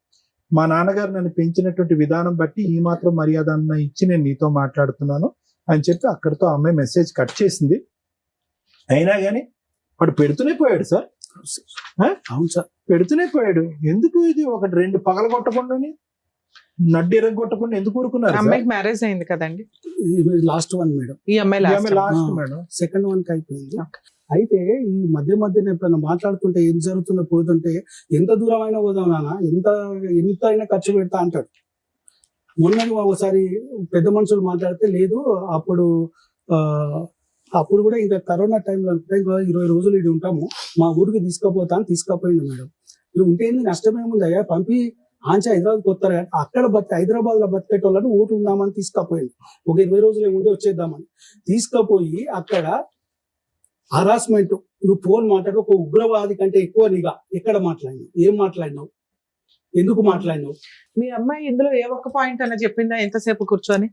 మా నాన్నగారు నన్ను పెంచినటువంటి విధానం బట్టి ఈ మాత్రం మర్యాద అన్న ఇచ్చి నేను నీతో మాట్లాడుతున్నాను అని చెప్పి అక్కడితో అమ్మాయి మెసేజ్ కట్ చేసింది. అయినా కానీ వాడు పెడుతూనే పోయాడు సార్. అవును సార్, పెడుతూనే పోయాడు. ఎందుకు ఇది 1-2 పగల కొట్టకుండాని, నడ్డి ఎరగొట్టకుండా ఎందుకు ఊరుకున్నారు? అమ్మాయికి మ్యారేజ్ అయింది కదండి, లాస్ట్ వన్ మేడం. ఈ అమ్మాయి లాస్ట్ మేడం, సెకండ్ వన్ కి అయిపోయింది. అయితే ఈ మధ్యన ఎప్పుడైనా మాట్లాడుతుంటే ఏం జరుగుతుందో పోతుంటే ఎంత దూరం అయినా పోదాం నాన్న, ఎంత అయినా ఖర్చు పెడతా అంటాడు. మొన్న ఒకసారి పెద్ద మనుషులు మాట్లాడితే లేదు, అప్పుడు కూడా ఇంకా కరోనా టైంలో ఇంకా 20 రోజులు ఇది ఉంటాము, మా ఊరికి తీసుకుపోయింది మేడం. ఇది ఉంటే ఏంది నష్టమేముందయ్యా, పంపి ఆంచి హైదరాబాద్కి వస్తారు. అక్కడ హైదరాబాద్ లో బతికేటోళ్ళని ఊరు ఉందామని తీసుకుపోయింది. ఒక 20 రోజులు ఏముంటే వచ్చేద్దామని తీసుకుపోయి అక్కడ హరాస్మెంట్, నువ్వు ఫోన్ మాట్లాడు, ఒక ఉగ్రవాది కంటే ఎక్కువ నీగా ఎక్కడ మాట్లాడినావు, ఏం మాట్లాడినావు, ఎందుకు మాట్లాడినావు? మీ అమ్మాయి ఇందులో ఏ ఒక్క పాయింట్ అన్న చెప్పిందా ఎంతసేపు కూర్చొని?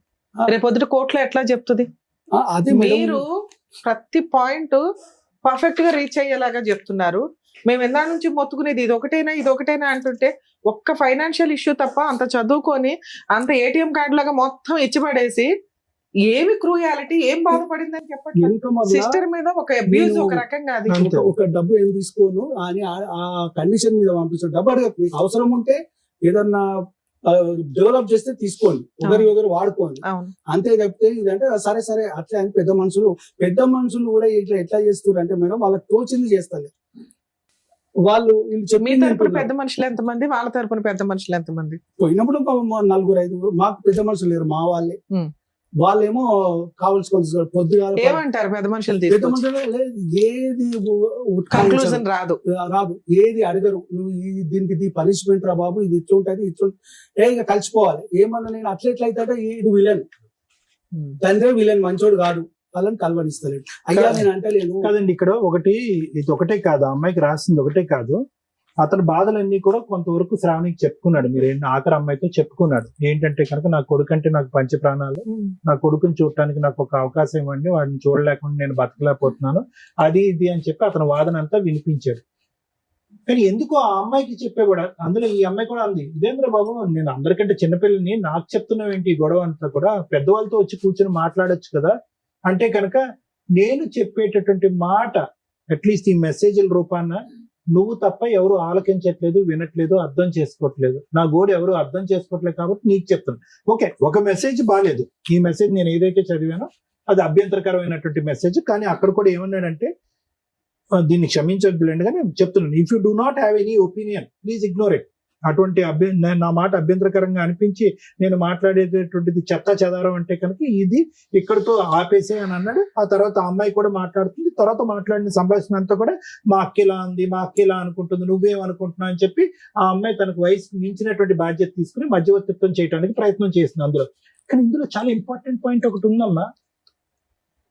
రేపొద్దుట కోర్టులో ఎట్లా చెప్తుంది? అదే మీరు ప్రతి పాయింట్ పర్ఫెక్ట్ గా రీచ్ అయ్యేలాగా చెప్తున్నారు. మేము ఎందా నుంచి మొత్తుకునేది ఇది ఒకటేనా అంటుంటే ఒక్క ఫైనాన్షియల్ ఇష్యూ తప్ప అంత చదువుకొని అంత ఏటీఎం కార్డు లాగా మొత్తం ఇచ్చిపడేసి ఏమి క్రూయాలిటీ, ఏం బాధపడిందని చెప్పండి. సిస్టర్ మీద ఒక అబ్యూజ్ ఒక రకంగా, అది ఒక డబ్బు ఏం తీసుకోను అని ఆ కండిషన్ మీద పంపిస్తాను. డబ్బు అడగదు, మీకు అవసరం ఉంటే ఏదన్నా డెవలప్ చేస్తే తీసుకోండి, ఒకరు వాడుకోండి, అంతే తప్పితే ఇదంటే సరే అట్లా అని పెద్ద మనుషులు కూడా ఇట్లా ఎట్లా చేస్తారు అంటే మేడం వాళ్ళకి తోచింది చేస్తారు. వాళ్ళు మీ తరపున పెద్ద మనుషులు ఎంతమంది, వాళ్ళ తరపున పెద్ద మనుషులు ఎంతమంది? పోయినప్పుడు 4-5 మాకు పెద్ద మనుషులు లేరు, మా వాళ్ళేమో కావాల్సుకొని పొద్దుగా ఏమంటారు పెద్ద మనుషులు? ఏది కన్క్లూజన్ రాదు, ఏది అడగరు. నువ్వు దీనికి పనిష్మెంట్ రా బాబు, ఇది ఇట్లుంటది ఇక కలిసిపోవాలి. ఏమన్నా నేను అట్లెట్లయితే ఇది విలన్, తండ్రి విలన్, మంచోడు కాదు, వాళ్ళని కలవనిస్తలేడు. అయ్యా నేను అంటలేను కాదండి. ఇక్కడ ఇది ఒకటే కాదు, అమ్మాయికి రాసింది ఒకటే కాదు, అతని బాధలన్నీ కూడా కొంతవరకు శ్రావణికి చెప్పుకున్నాడు. మీరు ఆఖరి అమ్మాయితో చెప్పుకున్నాడు. ఏంటంటే కనుక నా కొడుకు అంటే నాకు పంచ ప్రాణాలు, నా కొడుకుని చూడటానికి నాకు ఒక అవకాశం ఇవ్వండి, వాడిని చూడలేకుండా నేను బతకలేకపోతున్నాను, అది ఇది అని చెప్పి అతని వాదన అంతా వినిపించాడు. కానీ ఎందుకు ఆ అమ్మాయికి చెప్పేవాడు? అందులో ఈ అమ్మాయి కూడా అంది, ఇదేంద్ర బాబు నేను అందరికంటే చిన్నపిల్లని నాకు చెప్తున్నావు ఏంటి, ఈ గొడవ అంతా కూడా పెద్దవాళ్ళతో వచ్చి కూర్చొని మాట్లాడొచ్చు కదా అంటే కనుక నేను చెప్పేటటువంటి మాట అట్లీస్ట్ ఈ మెసేజ్ల రూపాన నువ్వు తప్ప ఎవరు ఆలకించట్లేదు, వినట్లేదు, అర్థం చేసుకోవట్లేదు, నా గోడు ఎవరు అర్థం చేసుకోవట్లేదు కాబట్టి నీకు చెప్తాను. ఓకే, ఒక మెసేజ్ బాగాలేదు, ఈ మెసేజ్ నేను ఏదైతే చదివానో అది అభ్యంతరకరమైనటువంటి మెసేజ్. కానీ అక్కడ కూడా ఏమన్నాడంటే దీన్ని క్షమించద్దులేండి కానీ చెప్తున్నాను, if you do not have any opinion please ignore it. అటువంటి నా మాట అభ్యంతరకరంగా అనిపించి నేను మాట్లాడేటటువంటిది చెత్తా చెదారం అంటే కనుక ఇది ఇక్కడతో ఆపేసే అని అన్నాడు. ఆ తర్వాత ఆ అమ్మాయి కూడా మాట్లాడుతుంది. తర్వాత మాట్లాడిన సంభాషణ అంతా కూడా మా అక్కిలా ఉంది, మా అక్కిలా అనుకుంటుంది, నువ్వేమనుకుంటున్నావు అని చెప్పి ఆ అమ్మాయి తనకు వయసు మించినటువంటి బాధ్యత తీసుకుని మధ్యవర్తిత్వం చేయడానికి ప్రయత్నం చేసింది అందులో. కానీ ఇందులో చాలా ఇంపార్టెంట్ పాయింట్ ఒకటి ఉందమ్మా,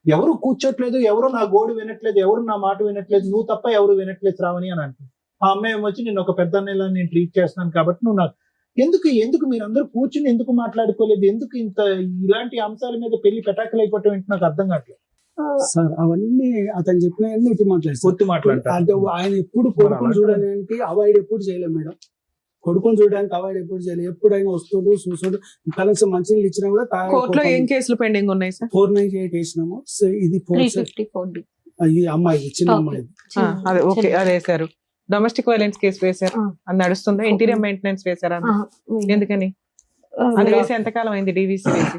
ఎవరు కూర్చోట్లేదు, ఎవరు నా గోడు వినట్లేదు, ఎవరు నా మాట వినట్లేదు, నువ్వు తప్ప ఎవరు వినట్లేదు శ్రావణి అని అంటుంది. ఆ అమ్మాయి ఏమొచ్చి నేను ఒక పెద్ద అన్నయ్యలా నేను ట్రీట్ చేస్తున్నాను కాబట్టి నువ్వు నాకు ఎందుకు మీరందరూ కూర్చుని ఎందుకు మాట్లాడుకోలేదు, ఎందుకు ఇంత ఇలాంటి అంశాల మీద పెళ్లి పెటాకులు అయిపోవటం ఏంటి నాకు అర్థం కావట్లేదు. సార్ అవన్నీ అతను చెప్పిన ఒత్తి మాట్లాడతారు. అంటే ఆయన ఎప్పుడు కొడుకుని చూడడానికి అవాయిడ్ ఎప్పుడు చేయలేదు మేడం, కొడుకుని చూడడానికి అవాయిడ్ ఎప్పుడు చేయలేదు. ఎప్పుడైనా వస్తుడు చూసుడు కనీసం మంచినీళ్ళు ఇచ్చినా కూడా కోర్టులో ఏం కేసులు పెండింగ్ ఉన్నాయి సార్? 498 వేసినాము. సో ఇది 354D. ఈ అమ్మాయి చిన్న అమ్మాయి అదే ఓకే అదే వేశారు. డొమెస్టిక్ వైలెన్స్ కేసు వేశారు, అది నడుస్తుందా? ఇంటీరియర్ మెయింటెనెన్స్ వేశారా? ఎందుకని అది వేసి ఎంతకాలం అయింది? డివిసి వేసి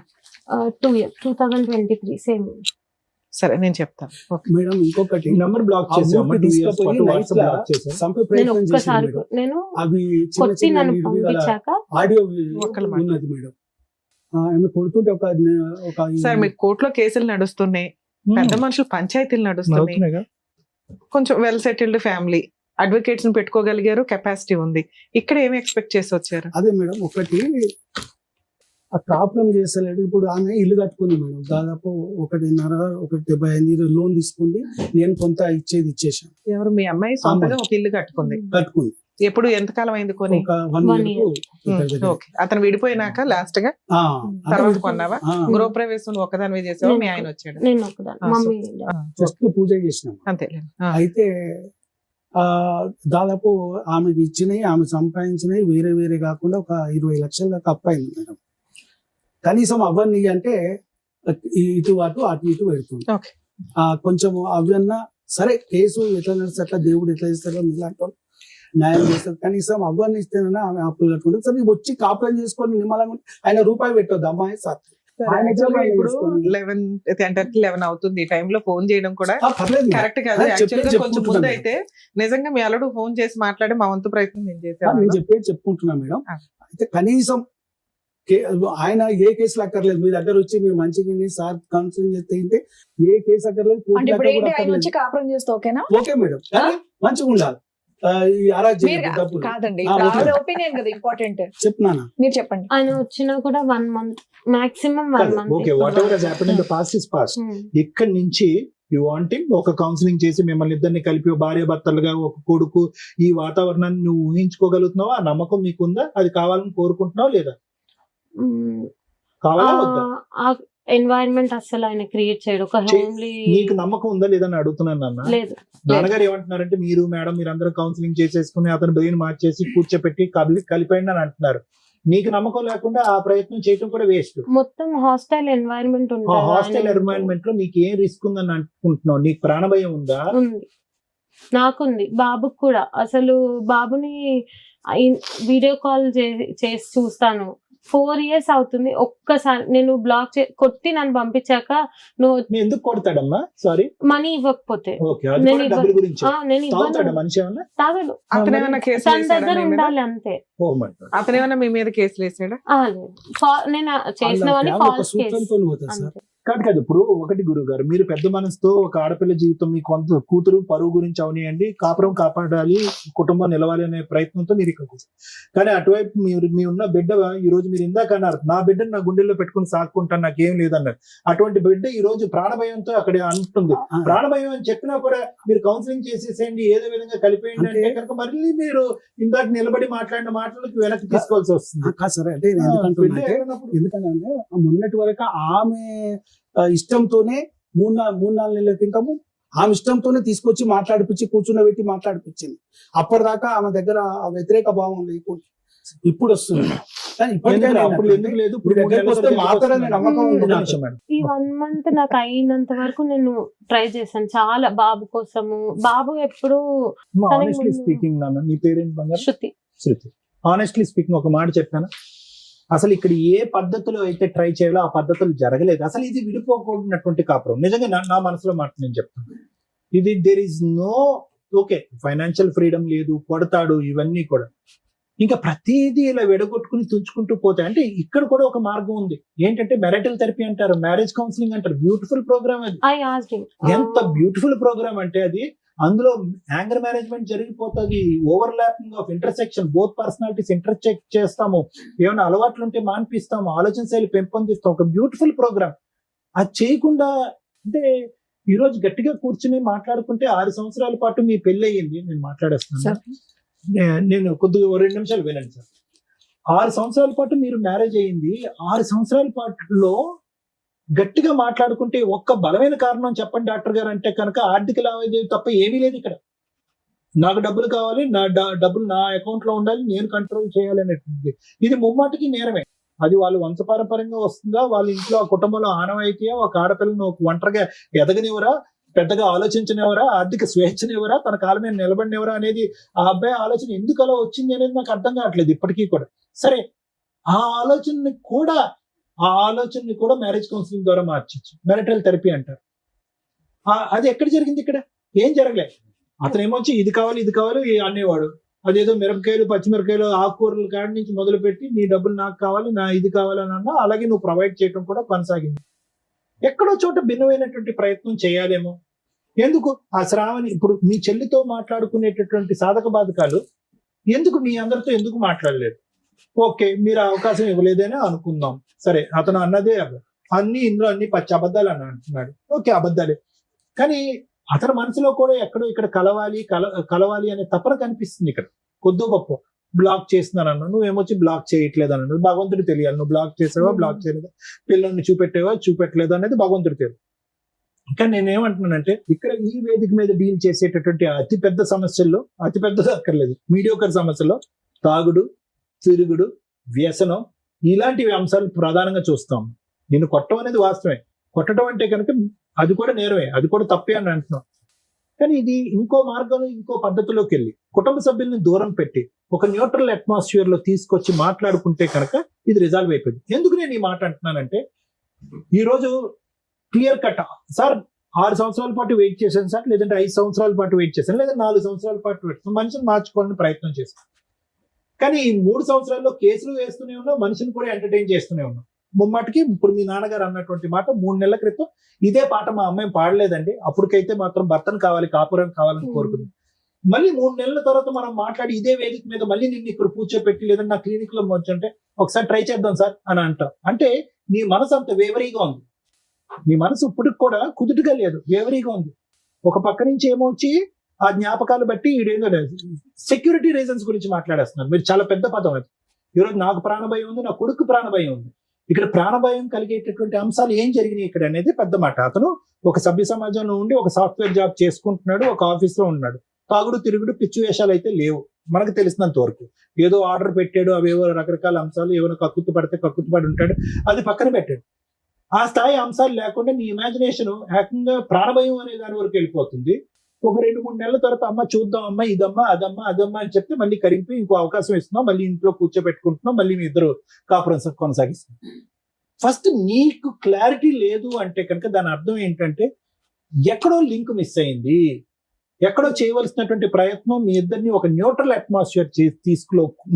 2 years, 2023 సేమ్. సరే నేను చెప్తాను మేడం. ఇంకొకటి నంబర్ బ్లాక్ చేసాము, సంపే నేను ప్రయత్నం ఒక్కసారి చేశాను. నేను అవి కొట్టి నన్ను పంపించాక ఆడియో ఒక్కల మాట. ఉన్నది మేడం. ఆమె కొడుతుంటే ఒక సార్ మీకు కోర్టులో కేసులు నడుస్తున్నాయి, పెద్ద మనుషులు పంచాయతీలు నడుస్తున్నాయి, కొంచెం వెల్ సెటిల్డ్ ఫ్యామిలీ, అడ్వకేట్స్ ని పెట్టుకోగలిగారు, కెపాసిటీ ఉంది. ఇక్కడ ఏమి ఎక్స్పెక్ట్ చేసి వచ్చారు? అదే మేడం, ఒకటి ఆ ప్రాబ్లం చేస్తలేడు. ఇప్పుడు ఆమె ఇల్లు కట్టుకుంది మేడం, దాదాపు 1.75 లోన్ తీసుకుంది. నేను కొంత ఇచ్చేసాను. ఎవరు? మీ అమ్మాయి సొంతగా ఒక ఇల్లు కట్టుకుంది. ఎప్పుడు ఎంతకాలం అయింది కొని? ఒక 1 year. ఓకే. అతను విడిపోయినాక లాస్ట్ గా తర్వాత కొన్నావా? గృహప్రవేశం ఒకదాని చేసావా? మీ ఆయన వచ్చాడు? నేను ఒకదాని, మమ్మీ జస్ట్ పూజ చేసినాం అంతే. అయితే దాదాపు ఆమెకి ఇచ్చినవి, ఆమె సంపాదించినవి వేరే వేరే కాకుండా ఒక 20 లక్షల దాకా అప్పయింది మేడం. కనీసం అవన్నీ అంటే ఇటు ఇటు పెడుతుంది. కొంచెం అవన్నా సరే, కేసు ఎట్లా నడిస్తే అట్లా, దేవుడు ఎట్లా ఇస్తాడో ఇలాంటి న్యాయం చేస్తారు. కనీసం అవన్నీ ఇస్తేనన్నా ఆమె అప్పులు కట్టుకుంటుంది. సరే వచ్చి కాపురం చేసుకొని నిమ్మలంగా ఆయన రూపాయి పెట్టొద్దు అమ్మాయి సార్. ఇప్పుడు 11 అవుతుంది. ఈ టైంలో ఫోన్ చేయడం కూడా కరెక్ట్ కాదు. యాక్చువల్గా కొంచెం ముందు అయితే నిజంగా మీ అల్లుడు ఫోన్ చేసి మాట్లాడి మా వంతు ప్రయత్నం నేను చేశాను. నేను చెప్పేది చెప్పుకుంటున్నా మేడం. అయితే కనీసం ఆయన ఏ కేసులు అక్కర్లేదు, మీ దగ్గర వచ్చి మీరు మంచిగా సార్ కౌన్సిలింగ్ చేస్తే ఏ కేసు అక్కర్లేదు, కాపురం చేస్తే ఓకేనా? ఓకే మేడం, కానీ మంచిగా ఉండాలి. కాదండి, ఒపీనియన్ కదా ఇంపార్టెంట్. చెప్తున్నానా? మీరు చెప్పండి. ఆయన వచ్చినా కూడా 1 month maximum 1 month. Okay, what ever has happened in the past is past. ఇక్కడ నుంచి యు వాంటింగ్ ఒక కౌన్సిలింగ్ చేసి మిమ్మల్ని ఇద్దరిని కలిపి భార్య భర్తలుగా ఒక కొడుకు ఈ వాతావరణాన్ని నువ్వు ఊహించుకోగలుగుతున్నావా? ఆ నమ్మకం మీకుందా? అది కావాలని కోరుకుంటున్నావా లేదా? కావాలా వద్దా? ఎన్వైరన్మెంట్ అసలు ఆయన క్రియేట్ చేయడు. ఒక హోమ్లీ. నీకు నమ్మకం ఉందా లేదా అని అడుగుతున్నాను నాన్న. లేదు. నాన్నగారు ఏమంటున్నారంటే మీరు మేడం మీరందరూ కౌన్సిలింగ్ చేసేసుకుని అతను బ్రెయిన్ మార్చేసి కూర్చోపెట్టి కలిపండి అని అంటున్నారు. నీకు నమ్మకం లేకుండా ఆ ప్రయత్నం చేయడం కూడా వేస్ట్. మొత్తం హాస్టల్ ఎన్వైరన్మెంట్ ఉంది. హాస్టల్ ఎన్వైరన్మెంట్ లో నీకు ఏం రిస్క్ ఉందని అనుకుంటున్నావు? నీకు ప్రాణభయం ఉందా? ఉంది, నాకుంది, బాబుకి కూడా. అసలు బాబుని వీడియో కాల్ చేసి చూస్తాను. 4 years అవుతుంది. ఒక్కసారి నేను బ్లాక్ కొట్టి నన్ను పంపించాక నువ్వు ఎందుకు కొడతాడమ్మా? సారీ, మనీ ఇవ్వకపోతే నేను తాగడు. తన దగ్గర ఉండాలి అంతే. అతనేమన్నా మీ మీద కేసులు వేసాడా? నేను చేసినవన్నీ ఫాల్స్ కేసు. కాదు. ఇప్పుడు ఒకటి గురువు గారు, మీరు పెద్ద మనసుతో ఒక ఆడపిల్ల జీవితం, మీ కొంత కూతురు పరువు గురించి అవనియండి, కాపురం కాపాడాలి, కుటుంబం నిలవాలి అనే ప్రయత్నంతో మీరు ఇక్కడ కూర్చోండి. కానీ అటువైపు మీ ఉన్న బిడ్డ ఈ రోజు మీరు ఇందాక అన్నారు, నా బిడ్డను నా గుండెల్లో పెట్టుకుని సాక్కుంటాను, నాకేం లేదన్నారు. అటువంటి బిడ్డ ఈ రోజు ప్రాణభయంతో అక్కడ అంటుంది. ప్రాణభయం అని చెప్పినా కూడా మీరు కౌన్సిలింగ్ చేసేసేయండి, ఏదో విధంగా కలిపేయండి అంటే కనుక మళ్ళీ మీరు ఇందాక నిలబడి మాట్లాడిన మాటలకు వెనక్కి తీసుకోవాల్సి వస్తుంది. ఎందుకంటే మొన్నటి వరకు ఆమె ఇష్టంతోనే 3-4 నెలల క్రితము ఆమె ఇష్టంతోనే తీసుకొచ్చి మాట్లాడిపించి కూర్చున్నబెట్టి మాట్లాడిపించింది. అప్పటిదాకా ఆమె దగ్గర వ్యతిరేక భావం లేకుండా ఇప్పుడు వస్తుంది. ఈ 1 month నాకు అయినంత వరకు నేను ట్రై చేశాను చాలా, బాబు కోసము. బాబు ఎప్పుడు స్పీకింగ్ నీ పేరెంట్ శృతి. ఆనెస్ట్లీ స్పీకింగ్ ఒక మాట చెప్పాను, అసలు ఇక్కడ ఏ పద్ధతిలో అయితే ట్రై చేయాలో ఆ పద్ధతులు జరగలేదు. అసలు ఇది విడిపోకూడనటువంటి కాపురం. నిజంగా నా మనసులో మాట నేను చెప్తాను, ఇది there is no okay financial freedom లేదు, కొడతాడు, ఇవన్నీ కూడా ఇంకా ప్రతిదీ ఇలా విడగొట్టుకుని తుంచుకుంటూ పోతే అంటే ఇక్కడ కూడా ఒక మార్గం ఉంది. ఏంటంటే మ్యారిటల్ థెరపీ అంటారు, మ్యారేజ్ కౌన్సిలింగ్ అంటారు. బ్యూటిఫుల్ ప్రోగ్రామ్ అది. I asked him. ఎంత బ్యూటిఫుల్ ప్రోగ్రామ్ అంటే అది. అందులో యాంగర్ మేనేజ్మెంట్ జరిగిపోతుంది, overlapping of intersection, both personalities intercheck చేస్తాము, ఏమైనా అలవాట్లు ఉంటే మాన్పిస్తాము, ఆలోచన శైలి పెంపొందిస్తాం. ఒక బ్యూటిఫుల్ ప్రోగ్రామ్. అది చేయకుండా అంటే ఈ రోజు గట్టిగా కూర్చుని మాట్లాడుకుంటే 6 సంవత్సరాల పాటు మీ పెళ్లి అయ్యింది. నేను మాట్లాడేస్తాను, నేను కొద్దిగా 2 నిమిషాలు వినండి సార్. 6 సంవత్సరాల పాటు మీరు మ్యారేజ్ అయ్యింది. 6 సంవత్సరాల పాటులో గట్టిగా మాట్లాడుకుంటే ఒక్క బలమైన కారణం చెప్పండి డాక్టర్ గారు అంటే కనుక ఆర్థిక లావాదేవీ తప్ప ఏమీ లేదు ఇక్కడ. నాకు డబ్బులు కావాలి, నా డబ్బులు నా అకౌంట్ లో ఉండాలి, నేను కంట్రోల్ చేయాలి అనేటువంటిది. ఇది ముమ్మాటికి నేరమే. అది వాళ్ళు వంశపారంపర్యంగా వస్తుందా, వాళ్ళ ఇంట్లో ఆ కుటుంబంలో ఆనవాయితీయా, ఒక ఆడపిల్లను ఒంటరిగా ఎదగనివరా, పెద్దగా ఆలోచించనివరా, ఆర్థిక స్వేచ్ఛనివరా, తన కాళ్ళ మీద నిలబడినవరా అనేది ఆ అబ్బాయి ఆలోచన ఎందుకు అలా వచ్చింది అనేది నాకు అర్థం కావట్లేదు ఇప్పటికీ కూడా. సరే, ఆ ఆలోచనని కూడా మ్యారేజ్ కౌన్సిలింగ్ ద్వారా మార్చచ్చు. మ్యారిటల్ థెరపీ అంటారు. అది ఎక్కడ జరిగింది? ఇక్కడ ఏం జరగలేదు. అతను ఏమొచ్చి ఇది కావాలి అనేవాడు. అదేదో మిరపకాయలు, పచ్చిమిరకాయలు, ఆకుకూరల కాడి నుంచి మొదలు పెట్టి నీ డబ్బులు నాకు కావాలి, నా ఇది కావాలని అన్నా, అలాగే నువ్వు ప్రొవైడ్ చేయడం కూడా కొనసాగింది. ఎక్కడో చోట భిన్నమైనటువంటి ప్రయత్నం చేయాలేమో. ఎందుకు ఆ శ్రావణి ఇప్పుడు మీ చెల్లితో మాట్లాడుకునేటటువంటి సాధక బాధకాలు ఎందుకు మీ అందరితో ఎందుకు మాట్లాడలేదు? ఓకే, మీరు అవకాశం ఇవ్వలేదని అనుకుందాం. సరే, అతను అన్నదే ఇందులో అన్ని పచ్చి అబద్ధాలు అని అంటున్నాడు. ఓకే, అబద్ధాలే. కానీ అతని మనసులో కూడా ఎక్కడో ఇక్కడ కలవాలి అనే తపన కనిపిస్తుంది. ఇక్కడ కొద్దో గొప్ప బ్లాక్ చేస్తున్నాను, నువ్వేమొచ్చి బ్లాక్ చేయట్లేదు అన్నాడు. భగవంతుడు తెలియాలి, నువ్వు బ్లాక్ చేసావా, బ్లాక్ చేయలేదా, పిల్లల్ని చూపెట్టలేదా అనేది భగవంతుడు తెలియదు. ఇంకా నేనేమంటున్నానంటే ఇక్కడ ఈ వేదిక మీద డీల్ చేసేటటువంటి అతిపెద్ద సమస్యల్లో, అతిపెద్దది అక్కర్లేదు, మీడియోకర్ సమస్యల్లో తాగుడు, తిరుగుడు, వ్యసనం, ఇలాంటివి అంశాలు ప్రధానంగా చూస్తాం. నేను కొట్టడం అనేది వాస్తవమే. కొట్టడం అంటే కనుక అది కూడా నేరమే, అది కూడా తప్పే అని అంటున్నాం. కానీ ఇది ఇంకో మార్గంలో, ఇంకో పద్ధతిలోకి వెళ్ళి కుటుంబ సభ్యుల్ని దూరం పెట్టి ఒక న్యూట్రల్ అట్మాస్ఫియర్ లో తీసుకొచ్చి మాట్లాడుకుంటే కనుక ఇది రిజాల్వ్ అయిపోయింది. ఎందుకు నేను ఈ మాట అంటున్నానంటే, ఈ రోజు క్లియర్ కట్ సార్ 6 సంవత్సరాల పాటు వెయిట్ చేశాను సార్, లేదంటే 5 సంవత్సరాల పాటు వెయిట్ చేశాను, లేదా 4 సంవత్సరాల పాటు వెయిట్ మనిషిని మార్చుకోవాలని ప్రయత్నం చేశాను. కానీ ఈ 3 సంవత్సరాల్లో కేసులు వేస్తూనే ఉన్నాం, మనిషిని కూడా ఎంటర్టైన్ చేస్తూనే ఉన్నాం. ముమ్మాటికి ఇప్పుడు మీ నాన్నగారు అన్నటువంటి మాట 3 నెలల క్రితం ఇదే పాట మా అమ్మాయి పాడలేదండి, అప్పటికైతే మాత్రం భర్తను కావాలి, కాపురం కావాలని కోరుకుంది. మళ్ళీ 3 నెలల తర్వాత మనం మాట్లాడి ఇదే వేదిక మీద మళ్ళీ నిన్ను ఇక్కడ కూర్చోపెట్టి లేదంటే నా క్లినిక్ లో వచ్చంటే ఒకసారి ట్రై చేద్దాం సార్ అని అంటాం. అంటే నీ మనసు అంత వేవరీగా ఉంది, నీ మనసు ఇప్పటికి కూడా కుదుటుగా లేదు, వేవరీగా ఉంది. ఒక పక్క నుంచి ఏమో వచ్చి ఆ జ్ఞాపకాలు బట్టి ఇదేందో సెక్యూరిటీ రీజన్స్ గురించి మాట్లాడేస్తున్నారు మీరు. చాలా పెద్ద పదం అది. ఈరోజు నాకు ప్రాణభయం ఉంది, నా కొడుకు ప్రాణభయం ఉంది. ఇక్కడ ప్రాణభయం కలిగేటటువంటి అంశాలు ఏం జరిగినాయి ఇక్కడ అనేది పెద్ద మాట. అతను ఒక సభ్య సమాజంలో ఉండి ఒక సాఫ్ట్వేర్ జాబ్ చేసుకుంటున్నాడు, ఒక ఆఫీస్ లో ఉన్నాడు. తాగుడు, తిరుగుడు, పిచ్చి వేషాలు అయితే లేవు మనకు తెలిసినంత వరకు. ఏదో ఆర్డర్ పెట్టాడు, అవేవో రకరకాల అంశాలు, ఏమైనా కక్కుతు పడి ఉంటాడు, అది పక్కన పెట్టాడు. ఆ స్థాయి అంశాలు లేకుండా నీ ఇమాజినేషన్ ఏకంగా ప్రాణభయం అనే దాని వరకు వెళ్ళిపోతుంది. ఒక 2-3 నెలల తర్వాత అమ్మ చూద్దాం, అమ్మ ఇదమ్మా అదమ్మా అని చెప్తే మళ్ళీ కరిగిపోయి ఇంకో అవకాశం ఇస్తున్నాం, మళ్ళీ ఇంట్లో కూర్చోబెట్టుకుంటున్నాం, మళ్ళీ మీ ఇద్దరు కాపురం కొనసాగిస్తున్నాం. ఫస్ట్ నీకు క్లారిటీ లేదు అంటే కనుక దాని అర్థం ఏంటంటే ఎక్కడో లింక్ మిస్ అయింది, ఎక్కడో చేయవలసినటువంటి ప్రయత్నం మీ ఇద్దరిని ఒక న్యూట్రల్ అట్మాస్ఫియర్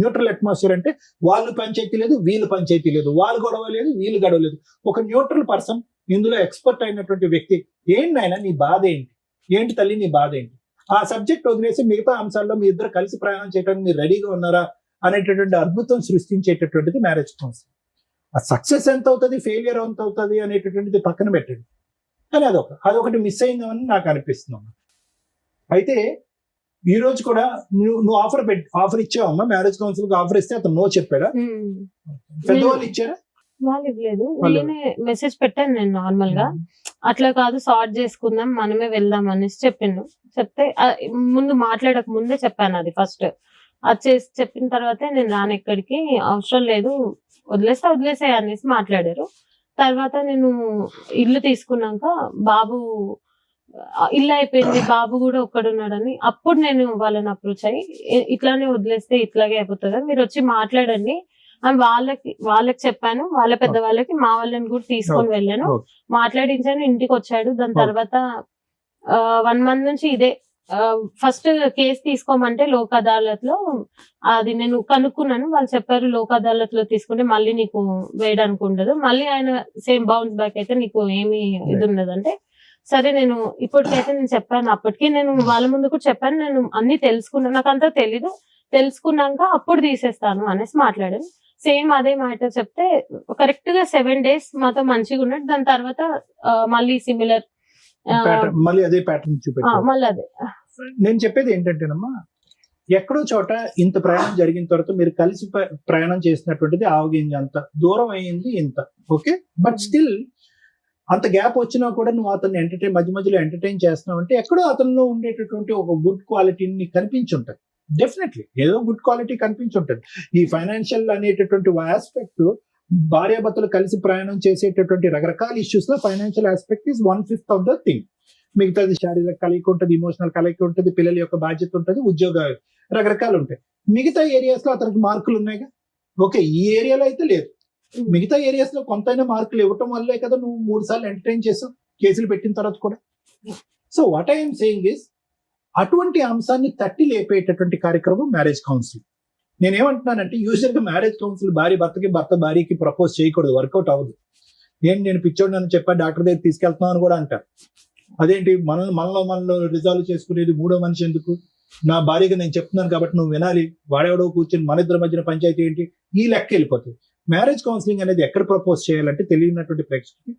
న్యూట్రల్ అట్మాస్ఫియర్ అంటే వాళ్ళు పంచాయతీ లేదు, వీళ్ళు పంచాయతీ లేదు, వాళ్ళు గొడవ లేదు, వీళ్ళు గొడవ లేదు. ఒక న్యూట్రల్ పర్సన్, ఇందులో ఎక్స్పర్ట్ అయినటువంటి వ్యక్తి, ఏంటి నాయన నీ బాధ ఏంటి తల్లి నీ బాధ ఏంటి, ఆ సబ్జెక్ట్ వదిలేసి మిగతా అంశాల్లో మీ ఇద్దరు కలిసి ప్రయాణం చేయడానికి మీరు రెడీగా ఉన్నారా అనేటటువంటి అద్భుతం సృష్టించేటటువంటిది మ్యారేజ్ కౌన్సిలింగ్. ఆ సక్సెస్ ఎంత అవుతుంది, ఫెయిలియర్ ఎంత అవుతుంది అనేటటువంటిది పక్కన పెట్టండి. కానీ అదొకటి మిస్ అయిందని నాకు అనిపిస్తుంది. అయితే ఈ రోజు కూడా నువ్వు ఆఫర్ ఇచ్చావమ్మా, మ్యారేజ్ కౌన్సిల్ ఆఫర్ ఇస్తే అతను నో చెప్పాడా? పెద్దవాళ్ళు ఇచ్చారా? వాళ్ళు ఇవ్వలేదు. నేనే మెసేజ్ పెట్టాను నేను నార్మల్ గా, అట్లా కాదు సార్ట్ చేసుకుందాం, మనమే వెళ్దాం అనేసి చెప్తే ముందు మాట్లాడక ముందే చెప్పాను అది ఫస్ట్. అది చేసి చెప్పిన తర్వాతే నేను రాను ఎక్కడికి, అవసరం లేదు, వదిలేసే అనేసి మాట్లాడారు. తర్వాత నేను ఇల్లు తీసుకున్నాక బాబు ఇల్లు అయిపోయింది, బాబు కూడా ఒక్కడున్నాడని అప్పుడు నేను వాళ్ళని అప్రోచ్ అయ్యి ఇట్లానే వదిలేస్తే ఇట్లాగే అయిపోతుంది, మీరు వచ్చి మాట్లాడండి అని వాళ్ళకి చెప్పాను, వాళ్ళ పెద్ద వాళ్ళకి, మా వాళ్ళని కూడా తీసుకొని వెళ్ళాను, మాట్లాడించాను. ఇంటికి వచ్చాడు. దాని తర్వాత 1 month నుంచి ఇదే ఫస్ట్ కేసు తీసుకోమంటే లోక్ అదాలత్ లో అది నేను కనుక్కున్నాను. వాళ్ళు చెప్పారు లోక్ అదాలత్ లో తీసుకుంటే మళ్ళీ నీకు వేయడానికి ఉండదు, మళ్ళీ ఆయన సేమ్ బౌన్స్ బ్యాక్ అయితే నీకు ఏమి ఇది ఉండదు అంటే, సరే నేను ఇప్పటికైతే నేను చెప్పాను. అప్పటికి నేను వాళ్ళ ముందు కూడా చెప్పాను, నేను అన్ని తెలుసుకున్నాను, నాకు అంతా తెలీదు, తెలుసుకున్నాక అప్పుడు తీసేస్తాను అనేసి మాట్లాడాను. సేమ్ అదే మ్యాటర్ చెప్తే కరెక్ట్ గా 7 days మాతో మంచిగా ఉన్నాడు. దాని తర్వాత మళ్ళీ సిమిలర్ మళ్ళీ అదే ప్యాటర్న్ చూపెట్టారు. మళ్ళీ అదే. నేను చెప్పేది ఏంటంటేనమ్మా, ఎక్కడో చోట ఇంత ప్రయాణం జరిగిన తర్వాత మీరు కలిసి ప్రయాణం చేసినటువంటిది ఆవగింజ అంత దూరం అయింది ఇంత, ఓకే, బట్ స్టిల్ అంత గ్యాప్ వచ్చినా కూడా నువ్వు అతన్ని మధ్య మధ్యలో ఎంటర్టైన్ చేస్తున్నావు అంటే ఎక్కడో అతనిలో ఉండేటటువంటి ఒక గుడ్ క్వాలిటీని కనిపించుంటది. డెఫినెట్లీ ఏదో గుడ్ క్వాలిటీ కనిపించుంటది. ఈ ఫైనాన్షియల్ అనేటటువంటి ఆస్పెక్ట్ భార్యాభర్తలు కలిసి ప్రయాణం చేసేటటువంటి రకరకాల ఇష్యూస్ లో financial aspect is 1/5 of the thing. మిగతాది శారీరక కలయిక ఉంటుంది, ఇమోషనల్ కలయిక ఉంటుంది, పిల్లల యొక్క బాధ్యత ఉంటుంది, ఉద్యోగాలు రకరకాలు ఉంటాయి. మిగతా ఏరియాస్ లో అతనికి మార్కులు ఉన్నాయిగా, ఓకే, ఈ ఏరియాలో అయితే లేదు. మిగతా ఏరియాస్ లో కొంతైనా మార్కులు ఇవ్వటం వల్లే కదా నువ్వు 3 సార్లు ఎంటర్టైన్ చేసావు కేసులు పెట్టిన తర్వాత కూడా. So what I'm saying is, అటువంటి అంశాన్ని తట్టి లేపేటటువంటి కార్యక్రమం మ్యారేజ్ కౌన్సిలింగ్. నేనేమంటున్నానంటే, యూజువల్ గా మ్యారేజ్ కౌన్సిల్ భార్య భర్తకి, భర్త భార్యకి ప్రపోజ్ చేయకూడదు, వర్కౌట్ అవ్వదు. నేను పిచ్చోడు అని చెప్పా డాక్టర్ దగ్గర తీసుకెళ్తున్నాను అని కూడా అంటారు. అదేంటి మనలో రిజాల్వ్ చేసుకునేది మూడో మనిషి ఎందుకు? నా భార్యగా నేను చెప్తున్నాను కాబట్టి నువ్వు వినాలి, వాడెవడో కూర్చొని మన ఇద్దరి మధ్యన పంచాయతీ ఏంటి, ఈ లెక్క వెళ్ళిపోతుంది. మ్యారేజ్ కౌన్సిలింగ్ అనేది ఎక్కడ ప్రపోజ్ చేయాలంటే తెలియనటువంటి ప్రేక్షకులకి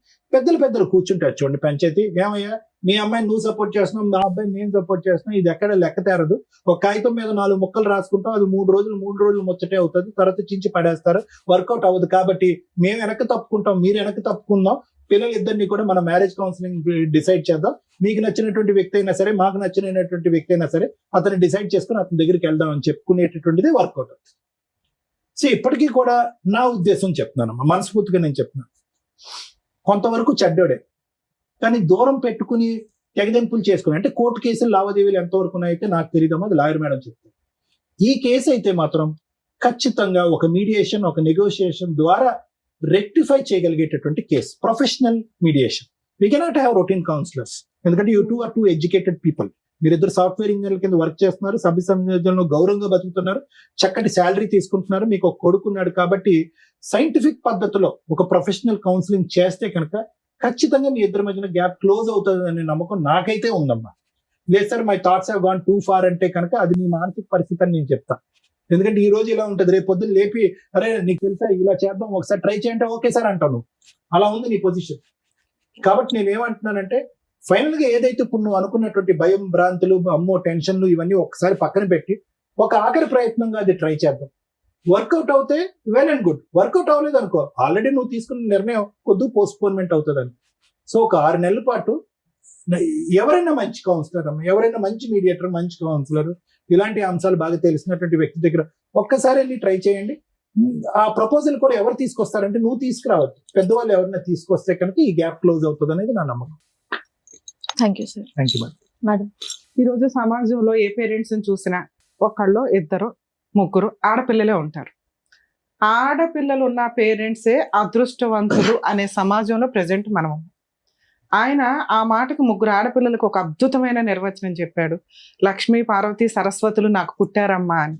పెద్దలు కూర్చుంటారు చూడండి పంచాయతీ, ఏమయ్యా మీ అమ్మాయిని నువ్వు సపోర్ట్ చేస్తున్నావు, నా అబ్బాయిని నేను సపోర్ట్ చేస్తున్నావు, ఇది ఎక్కడ లెక్క తేరదు. ఒక కాగితం మీద 4 ముక్కలు రాసుకుంటాం, అది 3 రోజులు ముచ్చటే అవుతుంది, తర్వాత చించి పడేస్తారు, వర్కౌట్ అవ్వదు. కాబట్టి మేము వెనక్కి తప్పుకుంటాం, మీరు వెనక్కి తప్పుకుందాం, పిల్లలిద్దరిని కూడా మన మ్యారేజ్ కౌన్సిలింగ్ డిసైడ్ చేద్దాం, మీకు నచ్చినటువంటి వ్యక్తి అయినా సరే, మాకు నచ్చినటువంటి వ్యక్తి అయినా సరే, అతన్ని డిసైడ్ చేసుకుని అతని దగ్గరికి వెళ్దాం అని చెప్పుకునేటటువంటిది వర్కౌట్ అవుతుంది. సో ఇప్పటికీ కూడా నా ఉద్దేశం చెప్తున్నాను, మనస్ఫూర్తిగా నేను చెప్తున్నాను, కొంతవరకు చెడ్డోడే, కానీ దూరం పెట్టుకుని తెగదెంపులు చేసుకుని, అంటే కోర్టు కేసులు లావాదేవీలు ఎంతవరకు అయితే నాకు తెలియదమ్మా, అది లాయర్ మేడం చెప్తారు. ఈ కేసు అయితే మాత్రం ఖచ్చితంగా ఒక మీడియేషన్, ఒక నెగోషియేషన్ ద్వారా రెక్టిఫై చేయగలిగేటటువంటి case, professional mediation. We cannot have routine counsellors, ఎందుకంటే you two are too educated people. మీరిద్దరు సాఫ్ట్వేర్ ఇంజనీర్ల కింద వర్క్ చేస్తున్నారు, సభ్య సమాజంలో గౌరవంగా బతుకుతున్నారు, చక్కటి శాలరీ తీసుకుంటున్నారు, మీకు ఒక కొడుకున్నాడు. కాబట్టి సైంటిఫిక్ పద్ధతిలో ఒక ప్రొఫెషనల్ కౌన్సిలింగ్ చేస్తే కనుక ఖచ్చితంగా మీ ఇద్దరి మధ్యన గ్యాప్ క్లోజ్ అవుతుంది అనే నమ్మకం నాకైతే ఉందమ్మా. లేదు sir my thoughts have gone too far అంటే కనుక అది మీ మానసిక పరిస్థితి అని నేను చెప్తాను. ఎందుకంటే ఈ రోజు ఇలా ఉంటుంది, రేపు పొద్దున్న లేపి అరే నీకు తెలుసా ఇలా చేద్దాం ఒకసారి ట్రై చేయంటే ఓకే సార్ అంటాను. అలా ఉంది నీ పొజిషన్. కాబట్టి నేను ఏమంటున్నానంటే, ఫైనల్ గా ఏదైతే ఇప్పుడు నువ్వు అనుకున్నటువంటి భయం, భ్రాంతులు, అమ్మో టెన్షన్లు ఇవన్నీ ఒకసారి పక్కన పెట్టి ఒక ఆఖరి ప్రయత్నంగా అది ట్రై చేద్దాం. వర్కౌట్ అవుతే వెల్ అండ్ గుడ్, వర్కౌట్ అవ్వలేదు అనుకో, ఆల్రెడీ నువ్వు తీసుకున్న నిర్ణయం కొద్ది పోస్ట్పోన్మెంట్ అవుతుందని. సో ఒక 6 నెలల పాటు ఎవరైనా మంచి కౌన్సిలర్ అమ్మ, ఎవరైనా మంచి మీడియేటర్, మంచి కౌన్సిలర్, ఇలాంటి అంశాలు బాగా తెలిసినటువంటి వ్యక్తి దగ్గర ఒక్కసారి వెళ్ళి ట్రై చేయండి. ఆ ప్రపోజల్ కూడా ఎవరు తీసుకొస్తారంటే నువ్వు తీసుకురావద్దు, పెద్దవాళ్ళు ఎవరైనా తీసుకొస్తే కనుక ఈ గ్యాప్ క్లోజ్ అవుతుంది అనేది నా నమ్మకం. Thank you sir. Thank you madam. ఈరోజు సమాజంలో ఏ పేరెంట్స్ చూసినా ఒకళ్ళు, ఇద్దరు, ముగ్గురు ఆడపిల్లలే ఉంటారు. ఆడపిల్లలు ఉన్న పేరెంట్సే అదృష్టవంతులు అనే సమాజంలో ప్రజెంట్ మనం. ఆయన ఆ మాటకు 3 ఆడపిల్లలకు ఒక అద్భుతమైన నిర్వచనం చెప్పాడు. లక్ష్మీ, పార్వతి, సరస్వతులు నాకు పుట్టారమ్మా అని.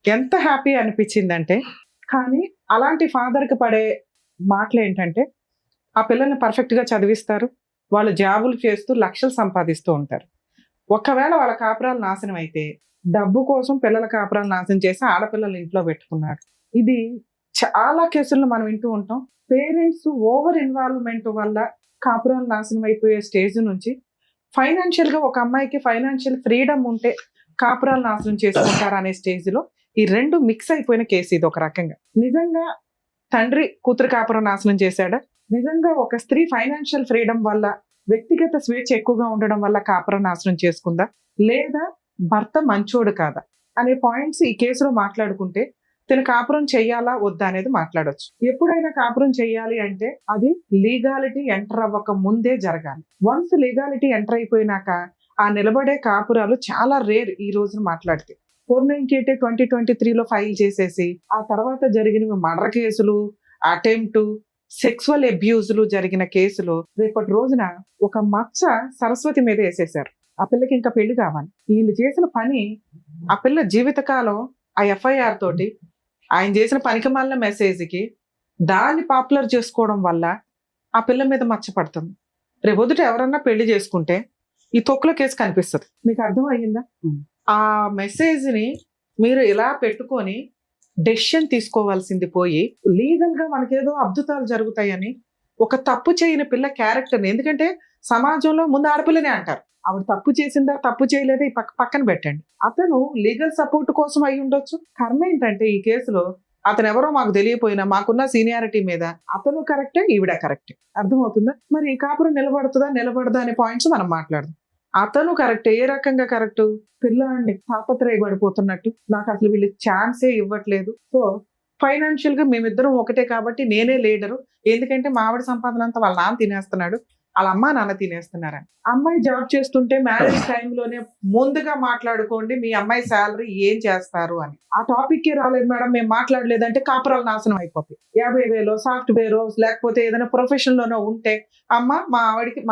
ఎంత హ్యాపీ అనిపించిందంటే, కానీ అలాంటి ఫాదర్కి పడే మాటలు ఏంటంటే, ఆ పిల్లల్ని పర్ఫెక్ట్గా చదివిస్తారు, వాళ్ళు జాబులు చేస్తూ లక్షలు సంపాదిస్తూ ఉంటారు. ఒకవేళ వాళ్ళ కాపురాలు నాశనం అయితే డబ్బు కోసం పిల్లల కాపురాలు నాశనం చేసి ఆడపిల్లలు ఇంట్లో పెట్టుకున్నాడు. ఇది చాలా కేసుల్లో మనం వింటూ ఉంటాం. పేరెంట్స్ ఓవర్ ఇన్వాల్వ్మెంట్ వల్ల కాపురాలు నాశనం అయిపోయే స్టేజ్ నుంచి ఫైనాన్షియల్ గా ఒక అమ్మాయికి ఫైనాన్షియల్ ఫ్రీడమ్ ఉంటే కాపురాలు నాశనం చేసుకుంటారు అనే స్టేజ్ లో ఈ 2 మిక్స్ అయిపోయిన కేసు ఇది. ఒక రకంగా నిజంగా తండ్రి కూతురు కాపురం నాశనం చేశాడా, నిజంగా ఒక స్త్రీ ఫైనాన్షియల్ ఫ్రీడమ్ వల్ల, వ్యక్తిగత స్వేచ్ఛ ఎక్కువగా ఉండడం వల్ల కాపురం నాశనం చేసుకుందా, లేదా భర్త మంచోడు కాదా అనే పాయింట్స్ ఈ కేసులో మాట్లాడుకుంటే తను కాపురం చెయ్యాలా వద్దా అనేది మాట్లాడొచ్చు. ఎప్పుడైనా కాపురం చెయ్యాలి అంటే అది లీగాలిటీ ఎంటర్ అవ్వక ముందే జరగాలి. వన్స్ లీగాలిటీ ఎంటర్ అయిపోయినాక ఆ నిలబడే కాపురాలు చాలా రేర్ ఈ రోజున మాట్లాడితే. 498 2023లో ఫైల్ చేసేసి ఆ తర్వాత జరిగిన మర్డర్ కేసులు, అటెంప్ట్, సెక్సువల్ అబ్యూజ్లు జరిగిన కేసులు రేపటి రోజున ఒక మచ్చ సరస్వతి మీద వేసేశారు. ఆ పిల్లకి ఇంకా పెళ్లి కావాలి. వీళ్ళు చేసిన పని ఆ పిల్ల జీవితకాలం ఆ ఎఫ్ఐఆర్ తోటి ఆయన చేసిన పనికి మాలిన మెసేజ్కి దాన్ని పాపులర్ చేసుకోవడం వల్ల ఆ పిల్ల మీద మచ్చ పడుతుంది. రేపొద్దుట ఎవరన్నా పెళ్లి చేసుకుంటే ఈ తొక్కుల కేసు కనిపిస్తుంది. మీకు అర్థం అయ్యిందా? ఆ మెసేజ్ ని మీరు ఇలా పెట్టుకొని డెసిషన్ తీసుకోవాల్సింది పోయి లీగల్ గా మనకేదో అద్భుతాలు జరుగుతాయని ఒక తప్పు చేయని పిల్ల క్యారెక్టర్ని, ఎందుకంటే సమాజంలో ముందు ఆడపిల్లనే అంటారు, ఆవిడ తప్పు చేసిందా తప్పు చేయలేదా ఈ పక్కన పెట్టండి. అతను లీగల్ సపోర్ట్ కోసం అయి ఉండొచ్చు. కర్మ ఏంటంటే ఈ కేసులో అతను ఎవరో మాకు తెలియపోయినా మాకున్న సీనియారిటీ మీద అతను కరెక్టే, ఈవిడ కరెక్టే. అర్థమవుతుందా? మరి ఈ కాపురం నిలబడుతుందా నిలబడదా అనే పాయింట్స్ మనం మాట్లాడదాం. అతను కరెక్ట్. ఏ రకంగా కరెక్ట్? పిల్లాడిని తాపత్రయపడిపోతున్నట్టు, నాకు అసలు వీళ్ళు ఛాన్సే ఇవ్వట్లేదు, సో ఫైనాన్షియల్ గా మేమిద్దరం ఒకటే కాబట్టి నేనే లీడరు, ఎందుకంటే మా ఆవిడ సంపాదన అంతా వాళ్ళ నాన్న తినేస్తున్నాడు, వాళ్ళ అమ్మ నాన్న తినేస్తున్నారని. అమ్మాయి జాబ్ చేస్తుంటే మ్యారేజ్ టైంలోనే ముందుగా మాట్లాడుకోండి మీ అమ్మాయి శాలరీ ఏం చేస్తారు అని. ఆ టాపిక్ ఏ రాలేదు మేడం, మేము మాట్లాడలేదంటే కాపురాలు నాశనం అయిపోతాయి. 50,000 సాఫ్ట్వేర్ లేకపోతే ఏదైనా ప్రొఫెషన్ లోనో ఉంటే అమ్మ మా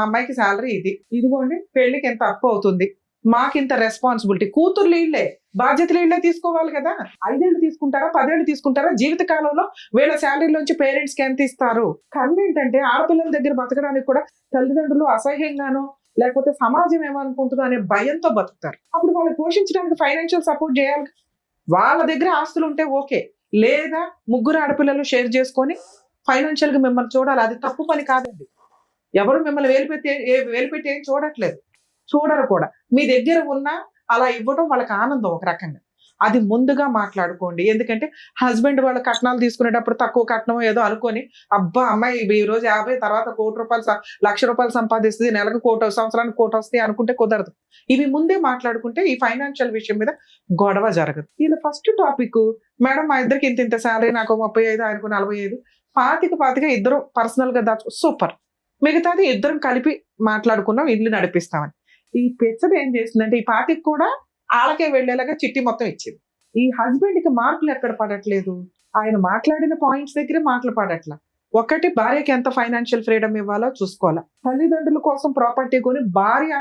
అమ్మాయికి శాలరీ ఇదిగోండి, పెళ్లికి ఎంత అప్పు అవుతుంది, మాకింత రెస్పాన్సిబిలిటీ. కూతుర్లు ఇళ్లే, బాధ్యతలు ఇళ్లే తీసుకోవాలి కదా. 5 ఏళ్ళు తీసుకుంటారా 10 ఏళ్ళు తీసుకుంటారా? జీవిత కాలంలో వీళ్ళ శాలరీలోంచి పేరెంట్స్ కి ఎంత ఇస్తారు? కర్మ ఏంటంటే ఆడపిల్లల దగ్గర బతకడానికి కూడా తల్లిదండ్రులు అసహ్యంగానో లేకపోతే సమాజం ఏమనుకుంటుందో అనే భయంతో బతుకుతారు. అప్పుడు వాళ్ళని పోషించడానికి ఫైనాన్షియల్ సపోర్ట్ చేయాలి. వాళ్ళ దగ్గర ఆస్తులు ఉంటే ఓకే, లేదా ముగ్గురు ఆడపిల్లలు షేర్ చేసుకొని ఫైనాన్షియల్ గా మిమ్మల్ని చూడాలి. అది తప్పు పని కాదండి. ఎవరు మిమ్మల్ని వేలుపెట్టి ఏం చూడరు కూడా. మీ దగ్గర ఉన్నా అలా ఇవ్వడం వాళ్ళకి ఆనందం ఒక రకంగా. అది ముందుగా మాట్లాడుకోండి. ఎందుకంటే హస్బెండ్ వాళ్ళ కట్నాలు తీసుకునేటప్పుడు తక్కువ కట్నం ఏదో అనుకొని అబ్బా అమ్మాయి ఈ రోజు 50 తర్వాత ₹1,00,000 ₹1,00,000 సంపాదిస్తుంది, నెలకు 1,00,000 సంవత్సరానికి 1,00,000 వస్తాయి అనుకుంటే కుదరదు. ఇవి ముందే మాట్లాడుకుంటే ఈ ఫైనాన్షియల్ విషయం మీద గొడవ జరగదు. ఇలా ఫస్ట్ టాపిక్, మేడం మా ఇద్దరికి ఇంత శాలరీ, నాకు 35 ఆయనకు 45, 25 ఇద్దరు పర్సనల్ గా దాచు, సూపర్. మిగతాది ఇద్దరం కలిపి మాట్లాడుకున్నాం, ఇల్లు నడిపిస్తామని. ఈ పెచ్చది ఏం చేసిందంటే ఈ పార్టీకి కూడా ఆళ్ళకే వెళ్లేలాగా చిట్టి మొత్తం ఇచ్చింది. ఈ హస్బెండ్ కి మార్కులు ఎక్కడ పడట్లేదు, ఆయన మాట్లాడిన పాయింట్స్ దగ్గరే మాటలు పడట్లా. ఒకటి, భార్యకి ఎంత ఫైనాన్షియల్ ఫ్రీడమ్ ఇవ్వాలో చూసుకోవాలా. తల్లిదండ్రుల కోసం ప్రాపర్టీ కొని భార్య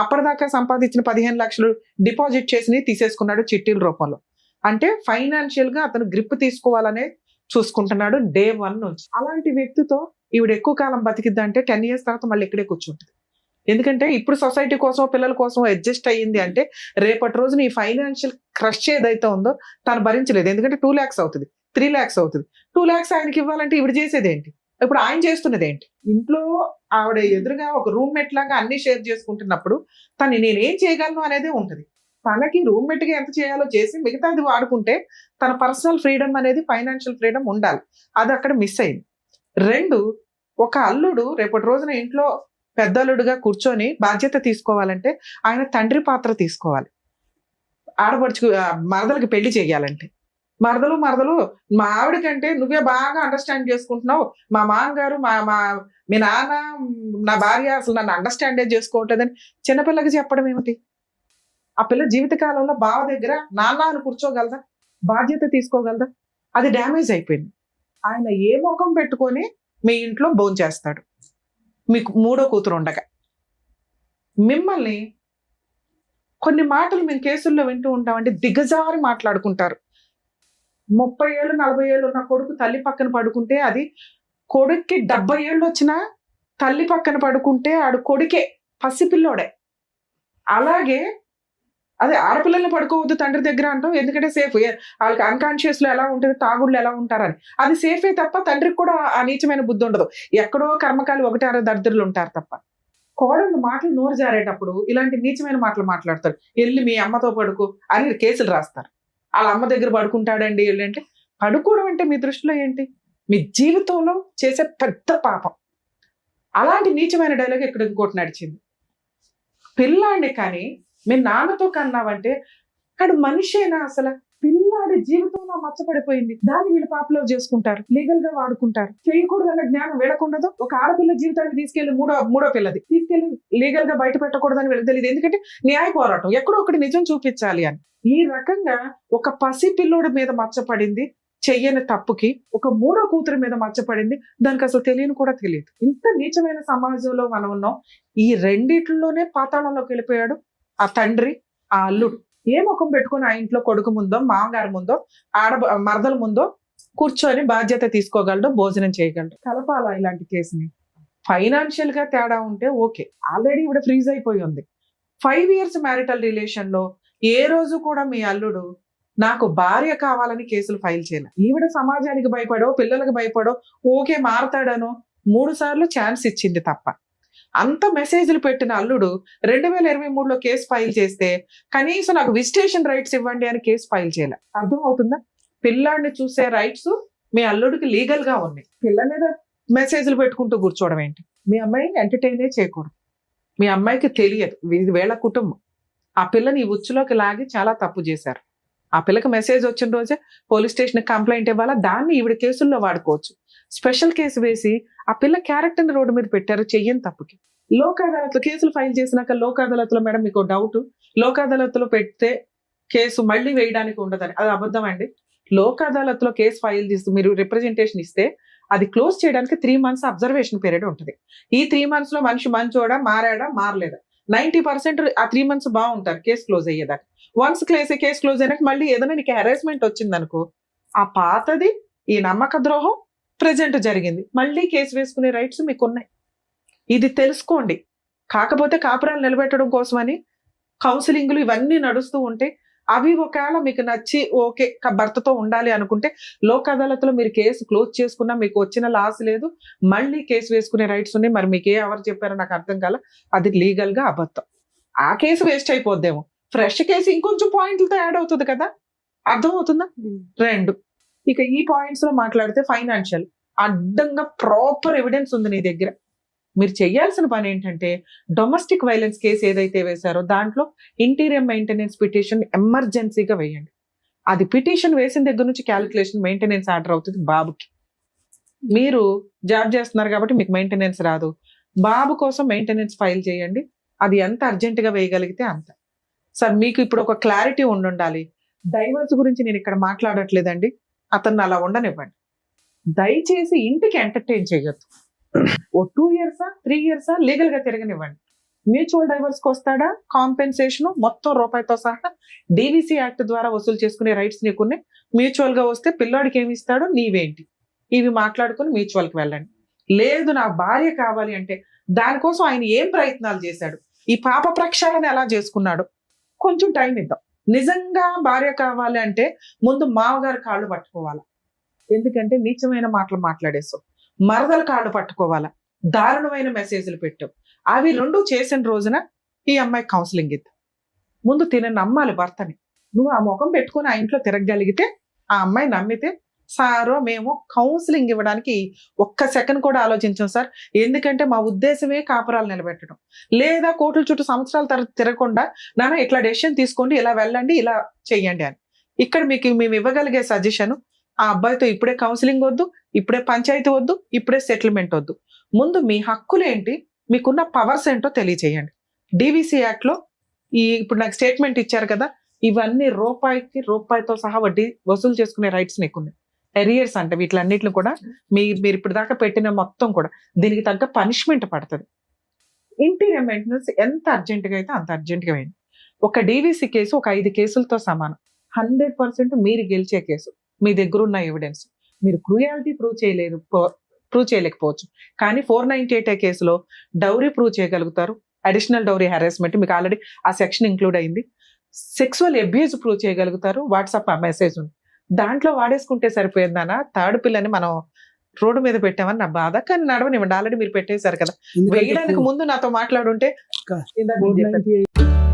అప్పటిదాకా సంపాదించిన 15 లక్షలు డిపాజిట్ చేసి తీసేసుకున్నాడు చిట్టీల రూపంలో. అంటే ఫైనాన్షియల్ గా అతను గ్రిప్ తీసుకోవాలనే చూసుకుంటున్నాడు డే 1 నుంచి. అలాంటి వ్యక్తితో ఈవిడ ఎక్కువ కాలం బతికిద్దంటే 10 years తర్వాత మళ్ళీ ఇక్కడే కూర్చుంటుంది. ఎందుకంటే ఇప్పుడు సొసైటీ కోసం పిల్లల కోసం అడ్జస్ట్ అయ్యింది అంటే రేపటి రోజున ఈ ఫైనాన్షియల్ క్రష్ ఏదైతే ఉందో తను భరించలేదు. ఎందుకంటే 2 lakhs అవుతుంది, 3 lakhs అవుతుంది. 2 lakhs ఆయనకి ఇవ్వాలంటే ఇవిడ చేసేది ఏంటి? ఇప్పుడు ఆయన చేస్తున్నది ఏంటి? ఇంట్లో ఆవిడ ఎదురుగా ఒక రూమ్మేట్ లాగా అన్ని షేర్ చేసుకుంటున్నప్పుడు తను నేనేం చేయగలను అనేది ఉంటుంది. తనకి రూమ్మేట్ గా ఎంత చేయాలో చేసి మిగతాది వాడుకుంటే తన పర్సనల్ ఫ్రీడమ్ అనేది ఫైనాన్షియల్ ఫ్రీడమ్ ఉండాలి. అది అక్కడ మిస్ అయింది. 2, ఒక అల్లుడు రేపటి రోజున ఇంట్లో పెద్దల్లుడుగా కూర్చొని బాధ్యత తీసుకోవాలంటే ఆయన తండ్రి పాత్ర తీసుకోవాలి. ఆడపడుచు మరదలకి పెళ్లి చేయాలంటే మరదలు మా ఆవిడ కంటే నువ్వే బాగా అండర్స్టాండ్ చేసుకుంటున్నావు, మా మామగారు మీ నాన్న నా భార్య అసలు నన్ను అండర్స్టాండే చేసుకోవట్లేదని చిన్నపిల్లకి చెప్పడం ఏమిటి? ఆ పిల్ల జీవితకాలంలో బావ దగ్గర నాన్న అని కూర్చోగలదా? బాధ్యత తీసుకోగలదా? అది డ్యామేజ్ అయిపోయింది. ఆయన ఏ ముఖం పెట్టుకొని మీ ఇంట్లో భోంచేస్తాడు మీకు 3వ కూతురు ఉండగా? మిమ్మల్ని కొన్ని మాటలు మేము కేసుల్లో వింటూ ఉంటామంటే దిగజారి మాట్లాడుకుంటారు. 30 ఏళ్ళు 40 ఏళ్ళు ఉన్న కొడుకు తల్లి పక్కన పడుకుంటే అది కొడుక్కి 70 ఏళ్ళు వచ్చినా తల్లి పక్కన పడుకుంటే ఆడు కొడుకే, పసిపిల్లోడే. అలాగే అదే ఆడపిల్లల్ని పడుకోవద్దు తండ్రి దగ్గర అంటాం, ఎందుకంటే సేఫ్. వాళ్ళకి అన్కాన్షియస్ లో ఎలా ఉంటుంది, తాగుళ్ళు ఎలా ఉంటారని. అది సేఫే తప్ప తండ్రికి కూడా ఆ నీచమైన బుద్ధి ఉండదు. ఎక్కడో కర్మకాలి 1-6 దరిద్రులు ఉంటారు తప్ప. కోడళ్ళు మాటలు నోరు జారేటప్పుడు ఇలాంటి నీచమైన మాటలు మాట్లాడతారు. వెళ్ళి మీ అమ్మతో పడుకో అని కేసులు రాస్తారు. వాళ్ళ అమ్మ దగ్గర పడుకుంటాడండి అంటే, పడుకోవడం అంటే మీ దృష్టిలో ఏంటి? మీ జీవితంలో చేసే పెద్ద పాపం. అలాంటి నీచమైన డైలాగ్ ఇక్కడ ఇంకోటి నడిచింది. పిల్లాన్ని కానీ మీ నాన్నతో కన్నావంటే అడు మనిషేనా? అసలు పిల్లాడి జీవితంలో మచ్చపడిపోయింది. దాన్ని వీళ్ళు పాపులర్ చేసుకుంటారు, లీగల్ గా వాడుకుంటారు. చేయకూడదన్న జ్ఞానం వీళ్ళకుండదు. ఒక ఆడపిల్ల జీవితాన్ని తీసుకెళ్లి మూడో పిల్లది తీసుకెళ్లి లీగల్ గా బయట పెట్టకూడదని వీళ్ళకి తెలియదు. ఎందుకంటే న్యాయ పోరాటం ఎక్కడో ఒకటి నిజం చూపించాలి అని. ఈ రకంగా ఒక పసి పిల్లోడి మీద మచ్చపడింది చెయ్యని తప్పుకి, ఒక మూడో కూతురి మీద మచ్చపడింది, దానికి అసలు తెలియని కూడా తెలియదు. ఇంత నీచమైన సమాజంలో మనం ఉన్నాం. ఈ రెండిట్లోనే పాతాళంలోకి వెళ్ళిపోయాడు ఆ తండ్రి, ఆ అల్లుడు. ఏ ముఖం పెట్టుకుని ఆ ఇంట్లో కొడుకు ముందో, మామగారి ముందో, మరదల ముందో కూర్చొని బాధ్యత తీసుకోగలడు, భోజనం చేయగలడు. కలపాలా ఇలాంటి కేసుని? ఫైనాన్షియల్ గా తేడా ఉంటే ఓకే. ఆల్రెడీ ఇవిడ ఫ్రీజ్ అయిపోయి ఉంది. 5 years మ్యారిటల్ రిలేషన్ లో ఏ రోజు కూడా మీ అల్లుడు నాకు భార్య కావాలని కేసులు ఫైల్ చేయలే. ఈవిడ సమాజానికి భయపడో, పిల్లలకు భయపడో, ఓకే మారతాడనో 3 సార్లు ఛాన్స్ ఇచ్చింది తప్ప. అంత మెసేజ్లు పెట్టిన అల్లుడు 2023లో కేసు ఫైల్ చేస్తే కనీసం నాకు విజిటేషన్ రైట్స్ ఇవ్వండి అని కేసు ఫైల్ చేయలే. అర్థం అవుతుందా? పిల్లాడిని చూసే రైట్స్ మీ అల్లుడికి లీగల్ గా ఉన్నాయి. పిల్ల మీద మెసేజ్లు పెట్టుకుంటూ కూర్చోవడం ఏంటి? మీ అమ్మాయిని ఎంటర్టైనే చేయకూడదు. మీ అమ్మాయికి తెలియదు, ఇది వీళ్ళ కుటుంబం. ఆ పిల్లని ఈ ఉచ్చులోకి లాగి చాలా తప్పు చేశారు. ఆ పిల్లకి మెసేజ్ వచ్చిన రోజే పోలీస్ స్టేషన్ కంప్లైంట్ ఇవ్వాలా, దాన్ని ఈవిడ కేసుల్లో వాడుకోవచ్చు. స్పెషల్ కేసు వేసి ఆ పిల్ల క్యారెక్టర్ రోడ్డు మీద పెట్టారు చెయ్యని తప్పుకి. లోక్ అదాలత్లో కేసులు ఫైల్ చేసినాక లోక్ అదాలత్లో మేడం మీకు డౌట్, లోక్ అదాలత్లో పెడితే కేసు మళ్ళీ వేయడానికి ఉండదని, అది అబద్ధం అండి. లోక్ అదాలత్లో కేసు ఫైల్ చేసి మీరు రిప్రజెంటేషన్ ఇస్తే అది క్లోజ్ చేయడానికి 3 months అబ్జర్వేషన్ పీరియడ్ ఉంటుంది. ఈ 3 months లో మనిషి మంచోడా, మారాడా, మారలేదా, 90% ఆ 3 months బాగుంటారు కేసు క్లోజ్ అయ్యేదాకా. వన్స్ కేసు క్లోజ్ అయినాక మళ్ళీ ఏదైనా నీకు హెరాస్మెంట్ వచ్చిందనుకో, ఆ పాతది ఈ నమ్మక ద్రోహం ప్రెజెంట్ జరిగింది, మళ్ళీ కేసు వేసుకునే రైట్స్ మీకు ఉన్నాయి. ఇది తెలుసుకోండి. కాకపోతే కాపురాలు నిలబెట్టడం కోసమని కౌన్సిలింగ్లు ఇవన్నీ నడుస్తూ ఉంటే అవి ఒకవేళ మీకు నచ్చి ఓకే భర్తతో ఉండాలి అనుకుంటే లోక్ అదాలత్లో మీరు కేసు క్లోజ్ చేసుకున్నా మీకు వచ్చిన లాస్ లేదు, మళ్ళీ కేసు వేసుకునే రైట్స్ ఉన్నాయి. మరి మీకు ఎవరు చెప్పారో నాకు అర్థం కాల. అది లీగల్ గా అబద్ధం. ఆ కేసు వేస్ట్ అయిపోద్దేమో, ఫ్రెష్ కేసు ఇంకొంచెం పాయింట్లతో యాడ్ అవుతుంది కదా. అర్థం అవుతుందా? 2 ఇక ఈ పాయింట్స్ లో మాట్లాడితే ఫైనాన్షియల్ అడ్డంగా ప్రాపర్ ఎవిడెన్స్ ఉంది నీ దగ్గర. మీరు చేయాల్సిన పని ఏంటంటే డొమెస్టిక్ వైలెన్స్ కేసు ఏదైతే వేశారో దాంట్లో ఇంటీరియర్ మెయింటెనెన్స్ పిటిషన్ ఎమర్జెన్సీగా వేయండి. అది పిటిషన్ వేసిన దగ్గర నుంచి క్యాలిక్యులేషన్ మెయింటెనెన్స్ ఆర్డర్ అవుతుంది బాబుకి. మీరు జాబ్ చేస్తున్నారు కాబట్టి మీకు మెయింటెనెన్స్ రాదు, బాబు కోసం మెయింటెనెన్స్ ఫైల్ చేయండి. అది ఎంత అర్జెంటుగా వేయగలిగితే అంత. సార్ మీకు ఇప్పుడు ఒక క్లారిటీ ఉండాలి. డైవర్స్ గురించి నేను ఇక్కడ మాట్లాడట్లేదండి, అతన్ని అలా ఉండనివ్వండి. దయచేసి ఇంటికి ఎంటర్టైన్ చేయొద్దు. ఓ 2 years 3 years లీగల్ గా తిరగనివ్వండి. మ్యూచువల్ డైవర్స్ కి వస్తాడా, కాంపెన్సేషన్ మొత్తం రూపాయితో సహా DVC యాక్ట్ ద్వారా వసూలు చేసుకునే రైట్స్ నీకున్నాయి. మ్యూచువల్ గా వస్తే పిల్లోడికి ఏమి ఇస్తాడో నీవేంటి, ఇవి మాట్లాడుకుని మ్యూచువల్ కి వెళ్ళండి. లేదు నా భార్య కావాలి అంటే దానికోసం ఆయన ఏం ప్రయత్నాలు చేశాడు, ఈ పాప ప్రక్షాళన ఎలా చేసుకున్నాడు, కొంచెం టైం ఇద్దాం. నిజంగా భార్య కావాలి అంటే ముందు మామగారి కాళ్ళు పట్టుకోవాలా, ఎందుకంటే నీచమైన మాటలు మాట్లాడేస్తావు. మరదల కాళ్ళు పట్టుకోవాలా, దారుణమైన మెసేజ్లు పెట్టావు. అవి 2 చేసిన రోజున ఈ అమ్మాయి కౌన్సిలింగ్ ఇద్దాం. ముందు నమ్మాలి భర్తని. నువ్వు ఆ ముఖం పెట్టుకుని ఆ ఇంట్లో తిరగగలిగితే ఆ అమ్మాయి నమ్మితే సారో మేము కౌన్సిలింగ్ ఇవ్వడానికి 1 second కూడా ఆలోచించాం సార్, ఎందుకంటే మా ఉద్దేశమే కాపురాలు నిలబెట్టడం. లేదా కోర్టుల చుట్టూ సంవత్సరాల తర్వాత తిరగకుండా నాన్న ఇట్లా డెసిషన్ తీసుకోండి, ఇలా వెళ్ళండి, ఇలా చెయ్యండి అని. ఇక్కడ మీకు మేము ఇవ్వగలిగే సజెషన్, ఆ అబ్బాయితో ఇప్పుడే కౌన్సిలింగ్ వద్దు, ఇప్పుడే పంచాయతీ వద్దు, ఇప్పుడే సెటిల్మెంట్ వద్దు. ముందు మీ హక్కులు ఏంటి, మీకున్న పవర్స్ ఏంటో తెలియచేయండి. DVC యాక్ట్ లో ఇప్పుడు నాకు స్టేట్మెంట్ ఇచ్చారు కదా, ఇవన్నీ రూపాయితో సహా వడ్డీ వసూలు చేసుకునే రైట్స్ నీకున్నాయి. ఎరియర్స్ అంటే వీటిలన్నిటిని కూడా మీరు ఇప్పుడు దాకా పెట్టిన మొత్తం కూడా దీనికి తగ్గ పనిష్మెంట్ పడుతుంది. ఇంటీరియర్ మెయింటెనెన్స్ ఎంత అర్జెంటుగా అయితే అంత అర్జెంటుగా వేయండి. ఒక DVC కేసు ఒక 5 కేసులతో సమానం. 100% మీరు గెలిచే కేసు. మీ దగ్గర ఉన్న ఎవిడెన్స్, మీరు క్రూయాలిటీ ప్రూవ్ చేయలేకపోవచ్చు, కానీ 498 కేసులో డౌరీ ప్రూవ్ చేయగలుగుతారు. అడిషనల్ డౌరీ హెరాస్మెంట్ మీకు ఆల్రెడీ ఆ సెక్షన్ ఇంక్లూడ్ అయింది. సెక్సువల్ అబ్యూజ్ ప్రూవ్ చేయగలుగుతారు. వాట్సాప్ ఆ మెసేజ్ ఉంది, దాంట్లో వాడేసుకుంటే సరిపోయిందనా. థర్డ్ పిల్లని మనం రోడ్డు మీద పెట్టామని నా బాధ, కానీ నడవనివ్వండి, ఆల్రెడీ మీరు పెట్టేశారు కదా. వేయడానికి ముందు నాతో మాట్లాడుంటే ఇందాక